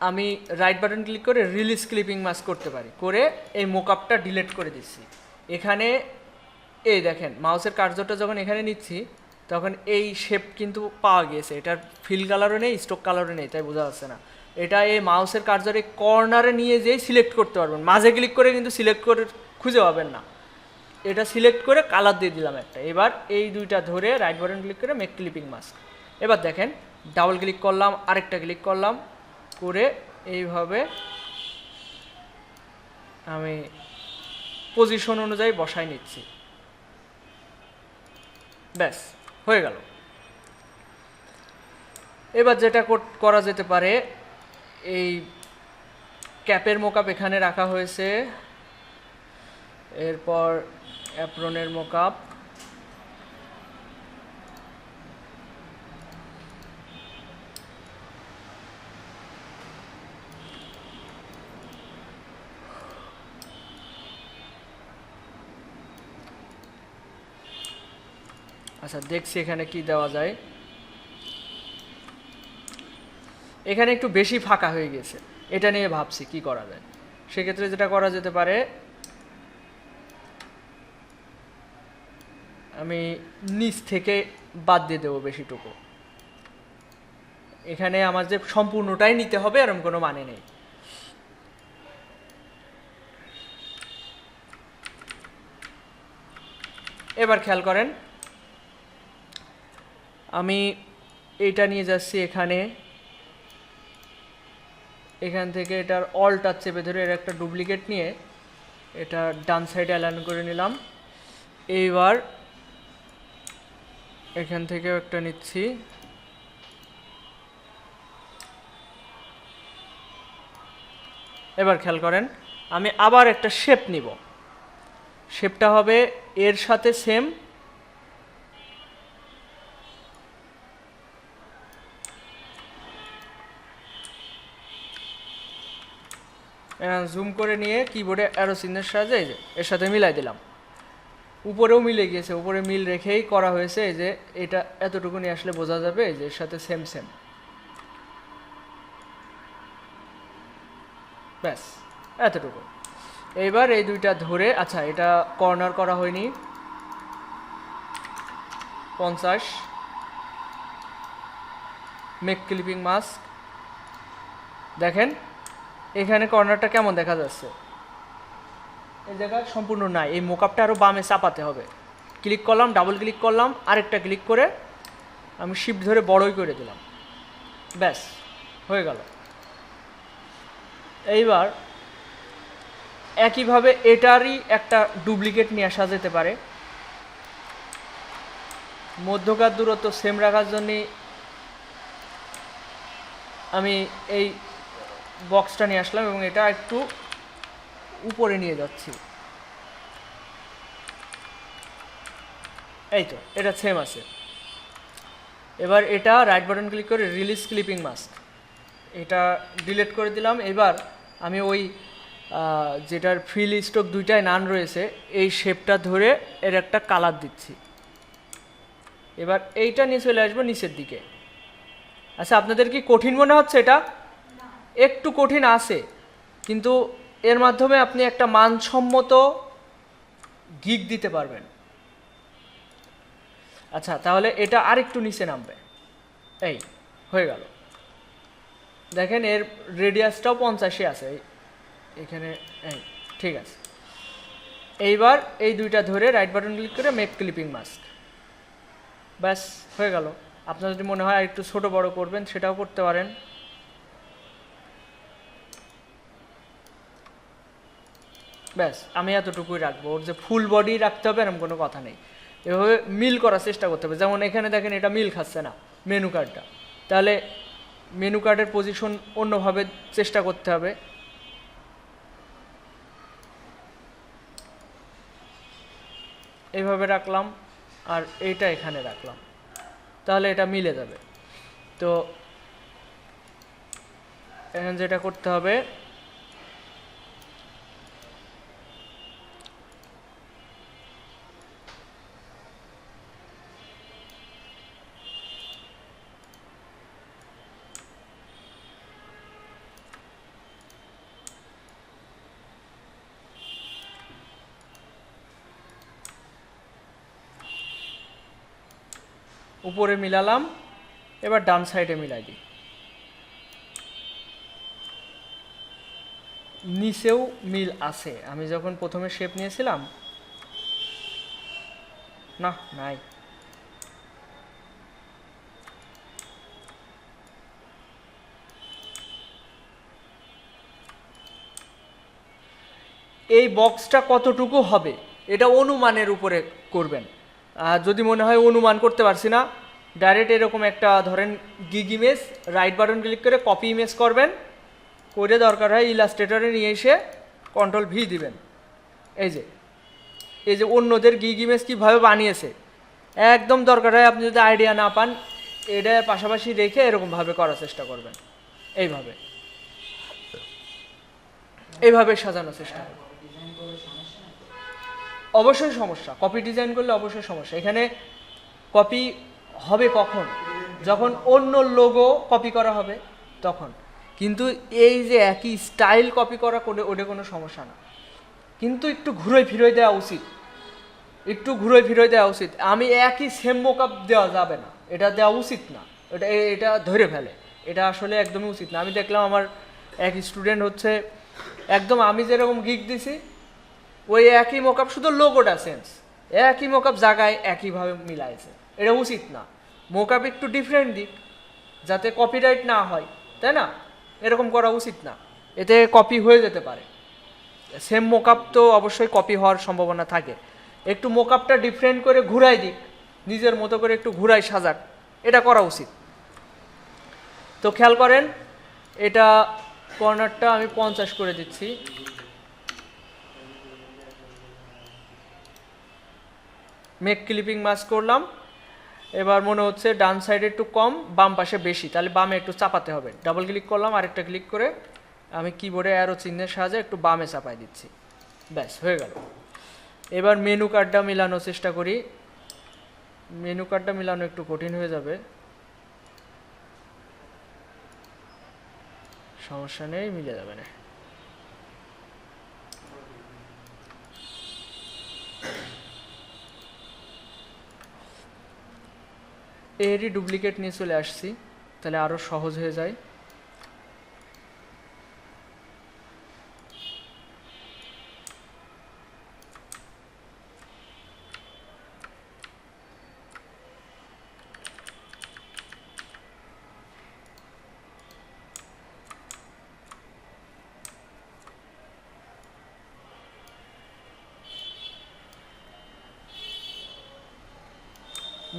আমি রাইট বাটন ক্লিক করে রিলিজ ক্লিপিং মাস্ক করতে পারি, করে এই মোকআপটা ডিলিট করে দিচ্ছি। এখানে এই দেখেন মাউসের কার্যটা যখন এখানে নিচ্ছি তখন এই শেপ কিন্তু পাওয়া গিয়েছে, এটার ফিল কালারও নেই, স্ট্রোক কালারও নেই, তাই বোঝা যাচ্ছে না। এটা এই মাউসের কার্যরে কর্নারে নিয়ে যেয়ে সিলেক্ট করতে পারবেন, মাঝে ক্লিক করে কিন্তু সিলেক্ট করে খুঁজে পাবেন না। এটা সিলেক্ট করে কালার দিয়ে দিলাম একটা। এবার এই দুইটা ধরে রাইট বাটন ক্লিক করে মেক ক্লিপিং মাস্ক। এবার দেখেন ডাবল ক্লিক করলাম, আরেকটা ক্লিক করলাম, করে এইভাবে আমি পজিশন অনুযায়ী বসাই নিচ্ছি, ব্যাস হয়ে গেল। এবার যেটা করা যেতে পারে, এই ক্যাপের মোকআপ এখানে রাখা হয়েছে, এরপর অ্যাপ্রনের মোকআপ, আচ্ছা দেখছি এখানে কি দেওয়া যায়। এখানে একটু বেশি ফাঁকা হয়ে গেছে, এটা নিয়ে ভাবছি কি করা যায়। সেক্ষেত্রে যেটা করা যেতে পারে, আমি নিচ থেকে বাদ দিয়ে দেবো বেশিটুকু। এখানে আমার যে সম্পূর্ণটাই নিতে হবে এরকম কোনো মানে নেই। এবার খেয়াল করেন আমি এইটা নিয়ে যাচ্ছি এখানে, এখান থেকে এটার অল টাচ চেপে ধরে এর একটা ডুপ্লিকেট নিয়ে এটা ডান সাইডে অ্যালাইন করে নিলাম। এইবার এখান থেকেও একটা নিচ্ছি, এবার খেয়াল করেন, আমি আবার একটা শেপ নিব, শেপটা হবে এর সাথে সেম, জুম করে নিয়ে কিবোর্ডে অ্যারো চিহ্নের সাহায্যে এই যে এর সাথে মিলাই দিলাম, উপরেও মিলে গিয়েছে, উপরে মিল রেখেই করা হয়েছে। এই যে এটা এতটুকু নিয়ে আসলে বোঝা যাবে এই যে এর সাথে সেম সেম, ব্যাস এতটুকু। এইবার এই দুইটা ধরে, আচ্ছা এটা কর্নার করা হয়নি, 50 মেক ক্লিপিং মাস্ক। দেখেন এখানে কর্নারটা কেমন দেখা যাচ্ছে, এই জায়গা সম্পূর্ণ নাই, এই মোকআপটা আরও বামে চাপাতে হবে। ক্লিক করলাম, ডাবল ক্লিক করলাম, আরেকটা ক্লিক করে আমি শিফট ধরে বড়ই করে দিলাম, ব্যাস হয়ে গেল। এইবার একইভাবে এটারই একটা ডুপ্লিকেট নিয়ে আসা যেতে পারে। মধ্যকার দূরত্ব সেম রাখার জন্যে আমি এই বক্সটা নিয়ে আসলাম এবং এটা একটু উপরে নিয়ে যাচ্ছি, এই তো এটা সেম আছে। এবার এটা রাইট বাটন ক্লিক করে রিলিজ ক্লিপিং মাস্ক, এটা ডিলিট করে দিলাম। এবার আমি ওই যেটার ফিল স্ট্রোক দুইটায় নান রয়েছে এই শেপটা ধরে এর একটা কালার দিচ্ছি। এবার এইটা নিয়ে চলে আসবো নিচের দিকে। আচ্ছা আপনাদের কি কঠিন মনে হচ্ছে? এটা একটু কঠিন আছে, কিন্তু এর মাধ্যমে আপনি একটা মানসম্মত গিগ দিতে পারবেন। আচ্ছা তাহলে এটা আরেকটু নিচে নামবে, এই হয়ে গেল। দেখেন এর রেডিয়াসটাও 50 আছে এখানে, এই ঠিক আছে। এইবার এই দুইটা ধরে রাইট বাটন ক্লিক করে মেক ক্লিপিং মাস্ক, ব্যাস হয়ে গেল। আপনার যদি মনে হয় একটু ছোট বড় করবেন সেটাও করতে পারেন। ব্যাস আমি এতটুকুই রাখবো, ওর যে ফুল বডি রাখতে হবে এরকম কোনো কথা নেই। এভাবে মিল করার চেষ্টা করতে হবে। যেমন এখানে দেখেন এটা মিল খাচ্ছে না মেনু কার্ডটা, তাহলে মেনু কার্ডের পজিশন অন্যভাবে চেষ্টা করতে হবে। এইভাবে রাখলাম আর এইটা এখানে রাখলাম, তাহলে এটা মিলে যাবে। তো এখন যেটা করতে হবে, উপরে মিলালাম, এবার ডান সাইডে মিলাই দিই, নিচেও মিল আছে। আমি যখন প্রথমে শেপ নিয়েছিলাম, না নাই, এই বক্সটা কতটুকু হবে এটা অনুমানের উপরে করবেন। যদি মনে হয় অনুমান করতে পারছি না, ডাইরেক্ট এরকম একটা ধরেন gig image, right button click করে কপি ইমেজ করবেন, করে দরকার হয় ইলাস্ট্রেটরে নিয়ে এসে কন্ট্রোল ভি দিবেন। এই যে অন্যদের গিগ ইমেজ কীভাবে বানিয়েছে, একদম দরকার হয় আপনি যদি আইডিয়া না পান এটা পাশাপাশি রেখে এরকমভাবে করার চেষ্টা করবেন। এইভাবে সাজানোর চেষ্টা করবেন। অবশ্যই সমস্যা, কপি ডিজাইন করলে অবশ্যই সমস্যা। এখানে কপি হবে কখন? যখন অন্য লোগো কপি করা হবে তখন। কিন্তু এই যে একই স্টাইল কপি করা করে ওটা কোনো সমস্যা না, কিন্তু একটু ঘুরে ফিরে দেওয়া উচিত, একটু ঘুরে ফিরে দেওয়া উচিত। আমি একই সেম মোকআপ দেওয়া যাবে না, এটা দেওয়া উচিত না, এটা ধরে ফেলে, এটা আসলে একদমই উচিত না। আমি দেখলাম আমার এক স্টুডেন্ট হচ্ছে একদম আমি যেরকম গিগ দিছি ওই একই মোকআপ, শুধু লোগোটা চেঞ্জ, একই মোকআপ জায়গায় একইভাবে মিলাইছে। এটা উচিত না, মোকআপ একটু ডিফারেন্ট দিক যাতে কপিরাইট না হয়, তাই না? এরকম করা উচিত না, এতে কপি হয়ে যেতে পারে। সেম মোকআপ তো অবশ্যই কপি হওয়ার সম্ভাবনা থাকে, একটু মোকআপটা ডিফারেন্ট করে ঘুরাই দিক, নিজের মতো করে একটু ঘুরাই সাজাক, এটা করা উচিত। তো খেয়াল করেন এটা কর্নারটা আমি 50 করে দিচ্ছি। মেক ক্লিপিং মাস্ক করলাম। এবার মনে হচ্ছে ডান সাইডে একটু কম, বাম পাশে বেশি, তাহলে বামে একটু চাপাতে হবে। ডাবল ক্লিক করলাম, আরেকটা ক্লিক করে আমি কিবোর্ডে অ্যারো চিহ্নের সাহায্যে একটু বামে চাপাই দিচ্ছি। ব্যাস হয়ে গেল। এবার মেনু কার্ডটা মিলানোর চেষ্টা করি। মেনু কার্ডটা মিলানো একটু কঠিন হয়ে যাবে, সমস্যা নেই, মিলে যাবে না। এরই ডুপ্লিকেট নিয়ে চলে আসছি, তাহলে আরও সহজ হয়ে যায়।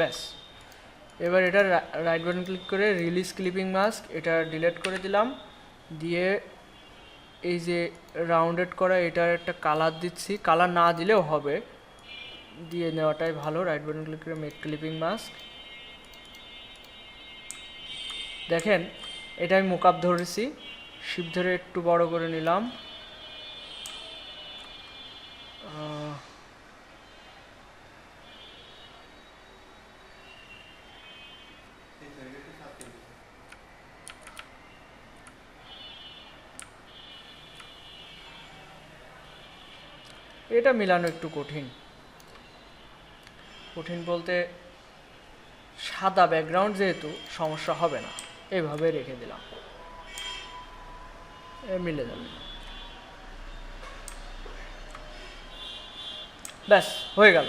ব্যাস, এবার এটা রাইট বাটন ক্লিক করে রিলিজ ক্লিপিং মাস্ক এটা ডিলিট করে দিলাম। দিয়ে এই যে রাউন্ডেড করা এটার একটা কালার দিচ্ছি, কালার না দিলেও হবে, দিয়ে নেওয়াটাই ভালো। রাইট বাটন ক্লিক করে মেক ক্লিপিং মাস্ক। দেখেন এটা আমি মোকআপ ধরেছি, শিপ ধরে একটু বড় করে নিলাম। এটা মিলানো একটু কঠিন, কঠিন বলতে সাদা ব্যাকগ্রাউন্ড যেহেতু সমস্যা হবে না, এভাবে রেখে দিলাম, মিলে যাবে। ব্যাস হয়ে গেল।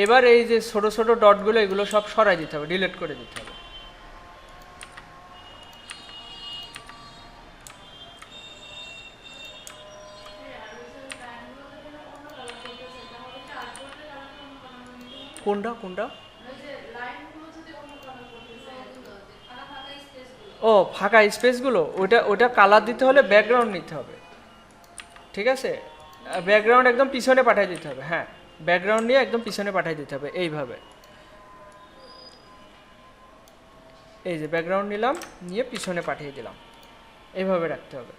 এবার এই যে ছোট ছোট ডটগুলো এগুলো সব সরাই দিতে হবে, ডিলিট করে দিতে হবে। কোনটা কোনটা? ও ফাঁকা স্পেসগুলো, ওটা ওটা কালার দিতে হলে ব্যাকগ্রাউন্ড নিতে হবে, ঠিক আছে? ব্যাকগ্রাউন্ড একদম পিছনে পাঠিয়ে দিতে হবে। হ্যাঁ, ব্যাকগ্রাউন্ড নিয়ে একদম পিছনে পাঠিয়ে দিতে হবে এইভাবে। এই যে ব্যাকগ্রাউন্ড নিলাম, নিয়ে পিছনে পাঠিয়ে দিলাম, এইভাবে রাখতে হবে।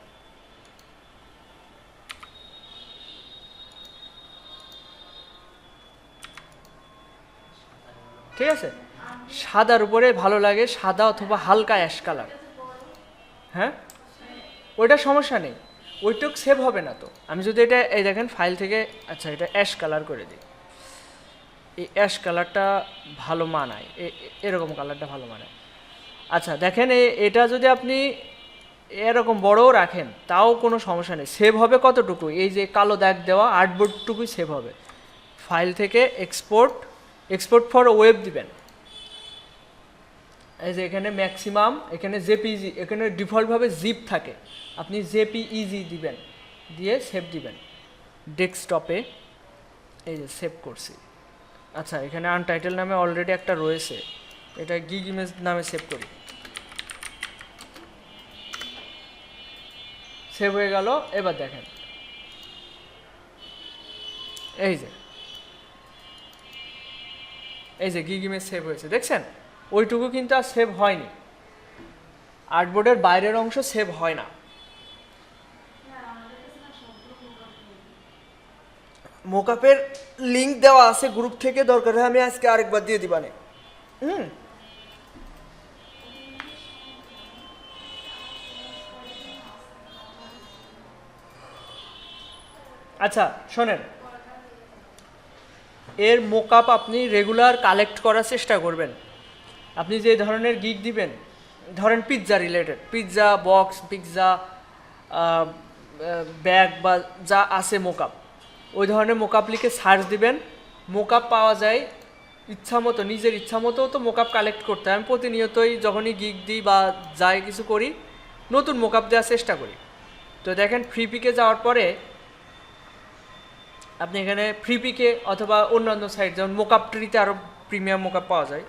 ঠিক আছে, সাদার উপরে ভালো লাগে, সাদা অথবা হালকা অ্যাশ কালার। হ্যাঁ, ওইটা সমস্যা নেই, ওইটুক সেভ হবে না তো। আমি যদি এটা এই দেখেন ফাইল থেকে, আচ্ছা এটা অ্যাশ কালার করে দিই, এই অ্যাশ কালারটা ভালো মানায়, এরকম কালারটা ভালো মানায়। আচ্ছা দেখেন, এটা যদি আপনি এরকম বড়ও রাখেন তাও কোনো সমস্যা নেই, সেভ হবে কতটুকু, এই যে কালো দাগ দেওয়া আর্টবোর্ডটুকুই সেভ হবে। ফাইল থেকে এক্সপোর্ট, এক্সপোর্ট ফর ওয়েব দিবেন। এই যে এখানে ম্যাক্সিমাম, এখানে জেপিইজি, এখানে ডিফল্টভাবে জিপ থাকে, আপনি জেপিইজি দিবেন, দিয়ে সেভ দিবেন ডেস্কটপে। এই যে সেভ করছি। আচ্ছা এখানে আনটাইটেল নামে অলরেডি একটা রয়েছে, এটা গিগ ইমেজ নামে সেভ করি। সেভ হয়ে গেল। এবার দেখেন এই যে, এই যে গিগ ইমেজ সেভ হয়েছে, দেখছেন? ওইটুকু কিন্তু আর সেভ হয়নি, আর্টবোর্ডের বাইরের অংশ সেভ হয় না। মোকআপের লিঙ্ক দেওয়া আছে গ্রুপ থেকে, দরকার হয় আমি আজকে আরেকবার দিয়ে দিবানে। আচ্ছা শোনেন, এর মোকআপ আপনি রেগুলার কালেক্ট করার চেষ্টা করবেন। আপনি যে ধরনের গিগ দিবেন, ধরেন pizza related, pizza box, pizza bag বা যা আছে মোকআপ, ওই ধরনের মোকআপ লিখে সার্চ দিবেন, মোকআপ পাওয়া যায় ইচ্ছা মতো, নিজের ইচ্ছা মতো তো মোকআপ কালেক্ট করতে হয়। আমি প্রতিনিয়তই যখনই গিগ দিই বা যাই কিছু করি, নতুন মোকআপ দেওয়ার চেষ্টা করি। তো দেখেন ফ্রি পিকে যাওয়ার পরে আপনি এখানে ফ্রি পিকে অথবা অন্যান্য সাইট যেমন মোকআপ ট্রিতে আরও প্রিমিয়াম মোকআপ পাওয়া যায়।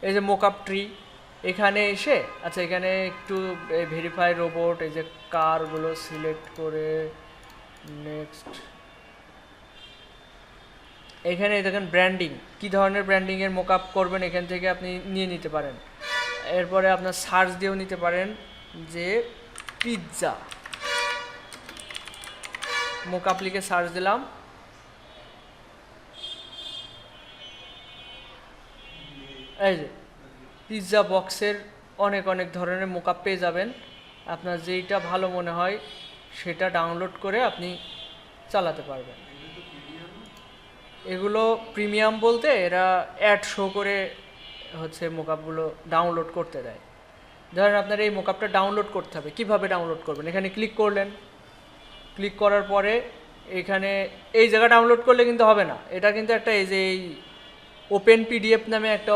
এই যে মোকআপ ট্রি, এখানে এসে আচ্ছা এখানে একটু ভেরিফাই রোবট এই যে কারগুলো সিলেক্ট করে নেক্সট এখানে দেখেন ব্র্যান্ডিং কি ধরনের ব্র্যান্ডিংয়ের মোকআপ করবেন এখান থেকে আপনি নিয়ে নিতে পারেন। এরপরে আপনার সার্চ দিয়েও নিতে পারেন যে পিৎজা মোকআপ লিখে সার্চ দিলাম, এই যে পিৎজা বক্সের অনেক অনেক ধরনের মোকআপ পেয়ে যাবেন। আপনার যেইটা ভালো মনে হয় সেটা ডাউনলোড করে আপনি চালাতে পারবেন। এগুলো প্রিমিয়াম বলতে এরা অ্যাড শো করে হচ্ছে মোকআপগুলো ডাউনলোড করতে দেয়। ধরেন আপনার এই মোকআপটা ডাউনলোড করতে হবে, কীভাবে ডাউনলোড করবেন? এখানে ক্লিক করলেন, ক্লিক করার পরে এখানে এই জায়গা ডাউনলোড করলে কিন্তু হবে না, এটা কিন্তু একটা এই যে এই ওপেন পিডিএফ নামে একটা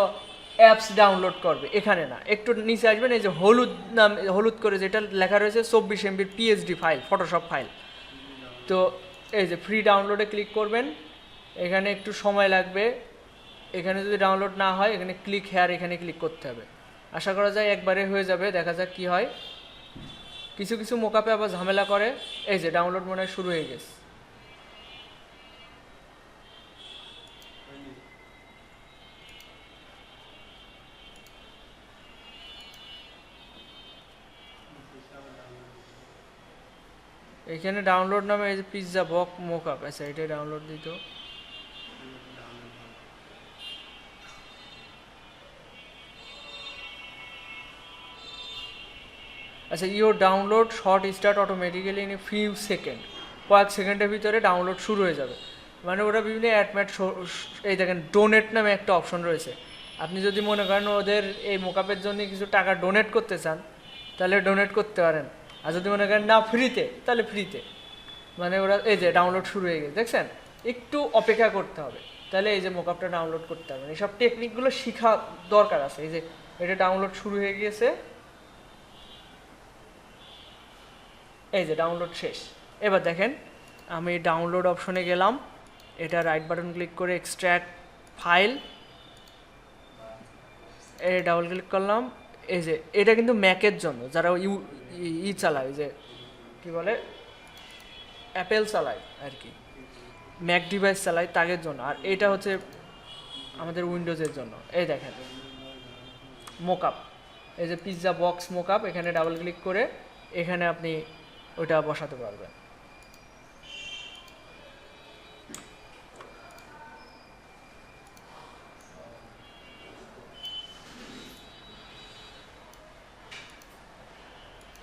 অ্যাপস ডাউনলোড করবে, এখানে না, একটু নিচে আসবেন, এই যে হলুদ নাম হলুদ করে যেটা লেখা রয়েছে 24 MB PhD file, Photoshop file. তো এই যে ফ্রি ডাউনলোডে ক্লিক করবেন, এখানে একটু সময় লাগবে। এখানে যদি ডাউনলোড না হয় এখানে ক্লিক হেয়ার এখানে ক্লিক করতে হবে। আশা করা যায় একবারে হয়ে যাবে, দেখা যাক কি হয়। কিছু কিছু মোকআপে আবার ঝামেলা করে। এই যে ডাউনলোড মনে হয় শুরু হয়ে গেছে। এখানে ডাউনলোড নামে এই যে পিৎজা বক মোকআপ, আচ্ছা এটাই ডাউনলোড দিত। আচ্ছা your download short start automatically in a few second, কয়েক সেকেন্ডের ভিতরে ডাউনলোড শুরু হয়ে যাবে। মানে ওরা বিভিন্ন অ্যাডম্যাট, এই দেখেন ডোনেট নামে একটা অপশন রয়েছে। আপনি যদি মনে করেন ওদের এই মোকআপের জন্য কিছু টাকা ডোনেট করতে চান তাহলে ডোনেট করতে পারেন, আর যদি মনে করেন না ফ্রিতে তাহলে ফ্রিতে। মানে ওরা এই যে ডাউনলোড শুরু হয়ে গেছে, দেখছেন? একটু অপেক্ষা করতে হবে, তাহলে এই যে মোকআপটা ডাউনলোড করতে পারবেন। এইসব টেকনিকগুলো শেখা দরকার আছে। এই যে এটা ডাউনলোড শুরু হয়ে গিয়েছে, এই যে ডাউনলোড শেষ। এবার দেখেন আমি ডাউনলোড অপশনে গেলাম, এটা রাইট বাটন ক্লিক করে এক্সট্র্যাক্ট ফাইল, এই ডাবল ক্লিক করলাম। এই যে এটা কিন্তু ম্যাকের জন্য, যারা চালায়, যে কি বলে অ্যাপেল চালায় আর কি, ম্যাক ডিভাইস চালায় তাদের জন্য, আর এটা হচ্ছে আমাদের উইন্ডোজের জন্য। এই দেখেন মোকআপ, এই যে পিৎজা বক্স মোকআপ, এখানে ডাবল ক্লিক করে এখানে আপনি ওটা বসাতে পারবেন।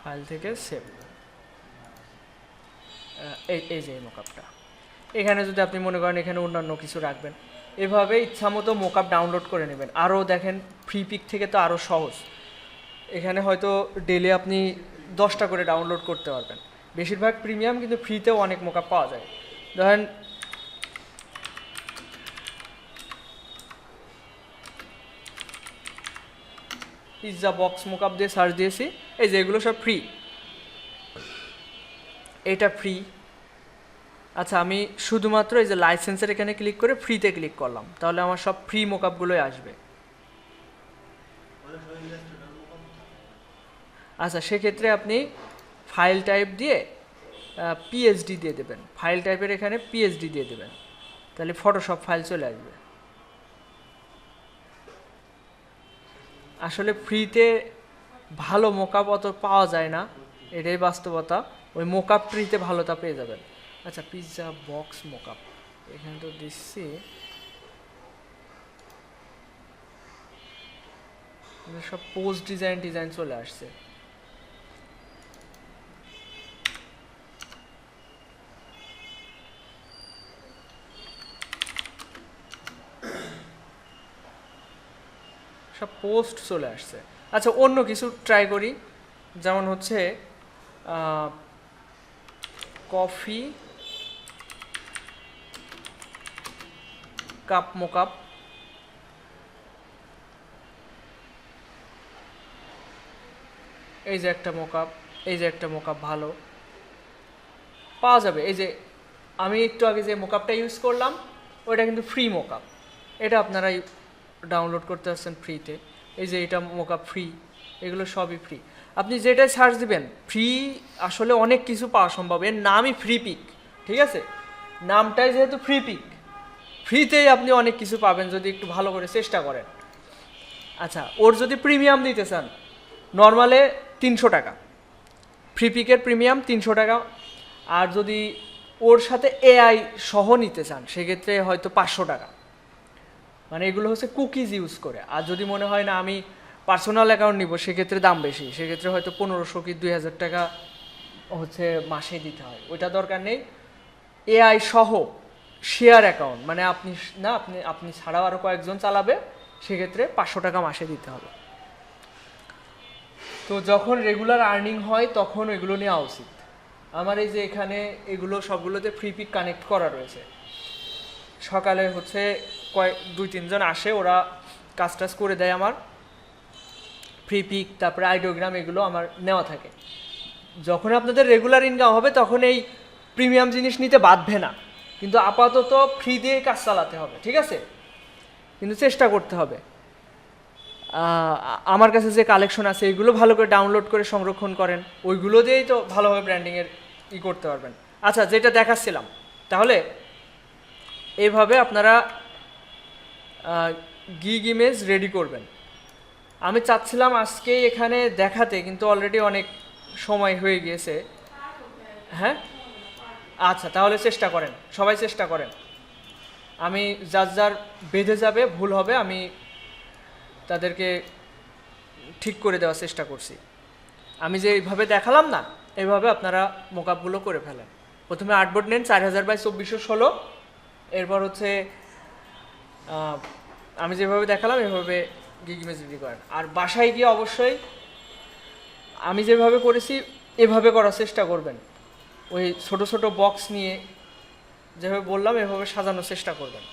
ফাইল থেকে সেভ, এই যে মোকআপটা। এখানে যদি আপনি মনে করেন এখানে অন্যান্য কিছু রাখবেন, এভাবে ইচ্ছামতো মোকআপ ডাউনলোড করে নেবেন। আরও দেখেন ফ্রি পিক থেকে তো আরও সহজ, এখানে হয়তো ডেলি আপনি 10টা করে ডাউনলোড করতে পারবেন। বেশিরভাগ প্রিমিয়াম কিন্তু ফ্রিতেও অনেক মোকআপ পাওয়া যায়। ধরেন পিৎজা বক্স মোকআপ দিয়ে সার্চ দিয়েছি, এই যে এগুলো সব ফ্রি, এটা ফ্রি। আচ্ছা আমি শুধুমাত্র এই যে লাইসেন্সের এখানে ক্লিক করে ফ্রিতে ক্লিক করলাম, তাহলে আমার সব ফ্রি মোকআপগুলোই আসবে। আচ্ছা সেক্ষেত্রে আপনি ফাইল টাইপ দিয়ে পিএইচডি দিয়ে দেবেন, ফাইল টাইপের এখানে পিএইচডি দিয়ে দেবেন, তাহলে ফটোশপ ফাইল চলে আসবে। আসলে ফ্রিতে ভালো মোকআপ অত পাওয়া যায় না, এটাই বাস্তবতা। ওই মোকআপ ফ্রিতে ভালোটা পেয়ে যাবেন। আচ্ছা পিৎজা বক্স মোকআপ এখানে তো দিচ্ছি, সব পোস্ট ডিজাইন চলে আসছে। সব পোস্ট চলে আসছে। আচ্ছা অন্য কিছু ট্রাই করি, যেমন হচ্ছে কফি কাপ মোকআপ, এই যে একটা মোকআপ, এই যে একটা মোকআপ ভালো পাওয়া যাবে। এই যে আমি একটু আগে যে মোকআপটা ইউজ করলাম ওইটা কিন্তু ফ্রি মোকআপ, এটা আপনারাই ডাউনলোড করতে পারছেন ফ্রিতে। এই যে এটা মোকআপ ফ্রি, এগুলো সবই ফ্রি। আপনি যেটাই সার্চ দিবেন ফ্রি, আসলে অনেক কিছু পাওয়া সম্ভব। এর নামই ফ্রি পিক, ঠিক আছে, নামটাই যেহেতু ফ্রি পিক, ফ্রিতেই আপনি অনেক কিছু পাবেন যদি একটু ভালো করে চেষ্টা করেন। আচ্ছা, ওর যদি প্রিমিয়াম দিতে চান, নর্মালে 300 টাকা, ফ্রি পিকের প্রিমিয়াম 300 টাকা। আর যদি ওর সাথে এআই সহ নিতে চান সেক্ষেত্রে হয়তো 500 টাকা। মানে এগুলো হচ্ছে কুকিজ ইউজ করে। আর যদি মনে হয় না আমি পার্সোনাল অ্যাকাউন্ট নিব সেক্ষেত্রে দাম বেশি, সেক্ষেত্রে হয়তো 1500 কি 2000 টাকা হচ্ছে মাসে দিতে হয়, ওইটা দরকার নেই। এআই সহ শেয়ার অ্যাকাউন্ট, মানে আপনি না, আপনি ছাড়াও আরও কয়েকজন চালাবে, সেক্ষেত্রে 500 টাকা মাসে দিতে হবে। তো যখন রেগুলার আর্নিং হয় তখন এগুলো নেওয়া উচিত। আমার এই যে এখানে এগুলো সবগুলোতে ফ্রি পিক কানেক্ট করা রয়েছে। সকালে হচ্ছে 2-3 জন আসে, ওরা কাজ টাজ করে দেয় আমার, ফ্রি পিক তারপরে আইডিওগ্রাম এগুলো আমার নেওয়া থাকে। যখন আপনাদের রেগুলার ইনকাম হবে তখন এই প্রিমিয়াম জিনিস নিতে বাধবে না, কিন্তু আপাতত ফ্রি দিয়ে কাজ চালাতে হবে, ঠিক আছে, কিন্তু চেষ্টা করতে হবে। আমার কাছে যে কালেকশন আছে এগুলো ভালো করে ডাউনলোড করে সংরক্ষণ করেন, ওইগুলো দিয়েই তো ভালোভাবে ব্র্যান্ডিংয়ের করতে পারবেন। আচ্ছা, যেটা দেখাচ্ছিলাম, তাহলে এইভাবে আপনারা গিগ ইমেজ রেডি করবেন। আমি চাচ্ছিলাম আজকে এখানে দেখাতে, কিন্তু অলরেডি অনেক সময় হয়ে গিয়েছে। হ্যাঁ, আচ্ছা, তাহলে চেষ্টা করেন, সবাই চেষ্টা করেন। আমি যার যার বেঁধে যাবে, ভুল হবে, আমি তাদেরকে ঠিক করে দেওয়ার চেষ্টা করছি। আমি যে এইভাবে দেখালাম না, এইভাবে আপনারা মোকআপগুলো করে ফেলেন। প্রথমে আর্টবোর্ড নেন 4000 বাই 2416, এরপর হচ্ছে আমি যেভাবে দেখালাম এভাবে গিগ ইমেজ রেডি করেন। আর বাসায় গিয়ে অবশ্যই আমি যেভাবে করেছি এভাবে করার চেষ্টা করবেন। ওই ছোট ছোট বক্স নিয়ে যেভাবে বললাম এভাবে সাজানোর চেষ্টা করবেন।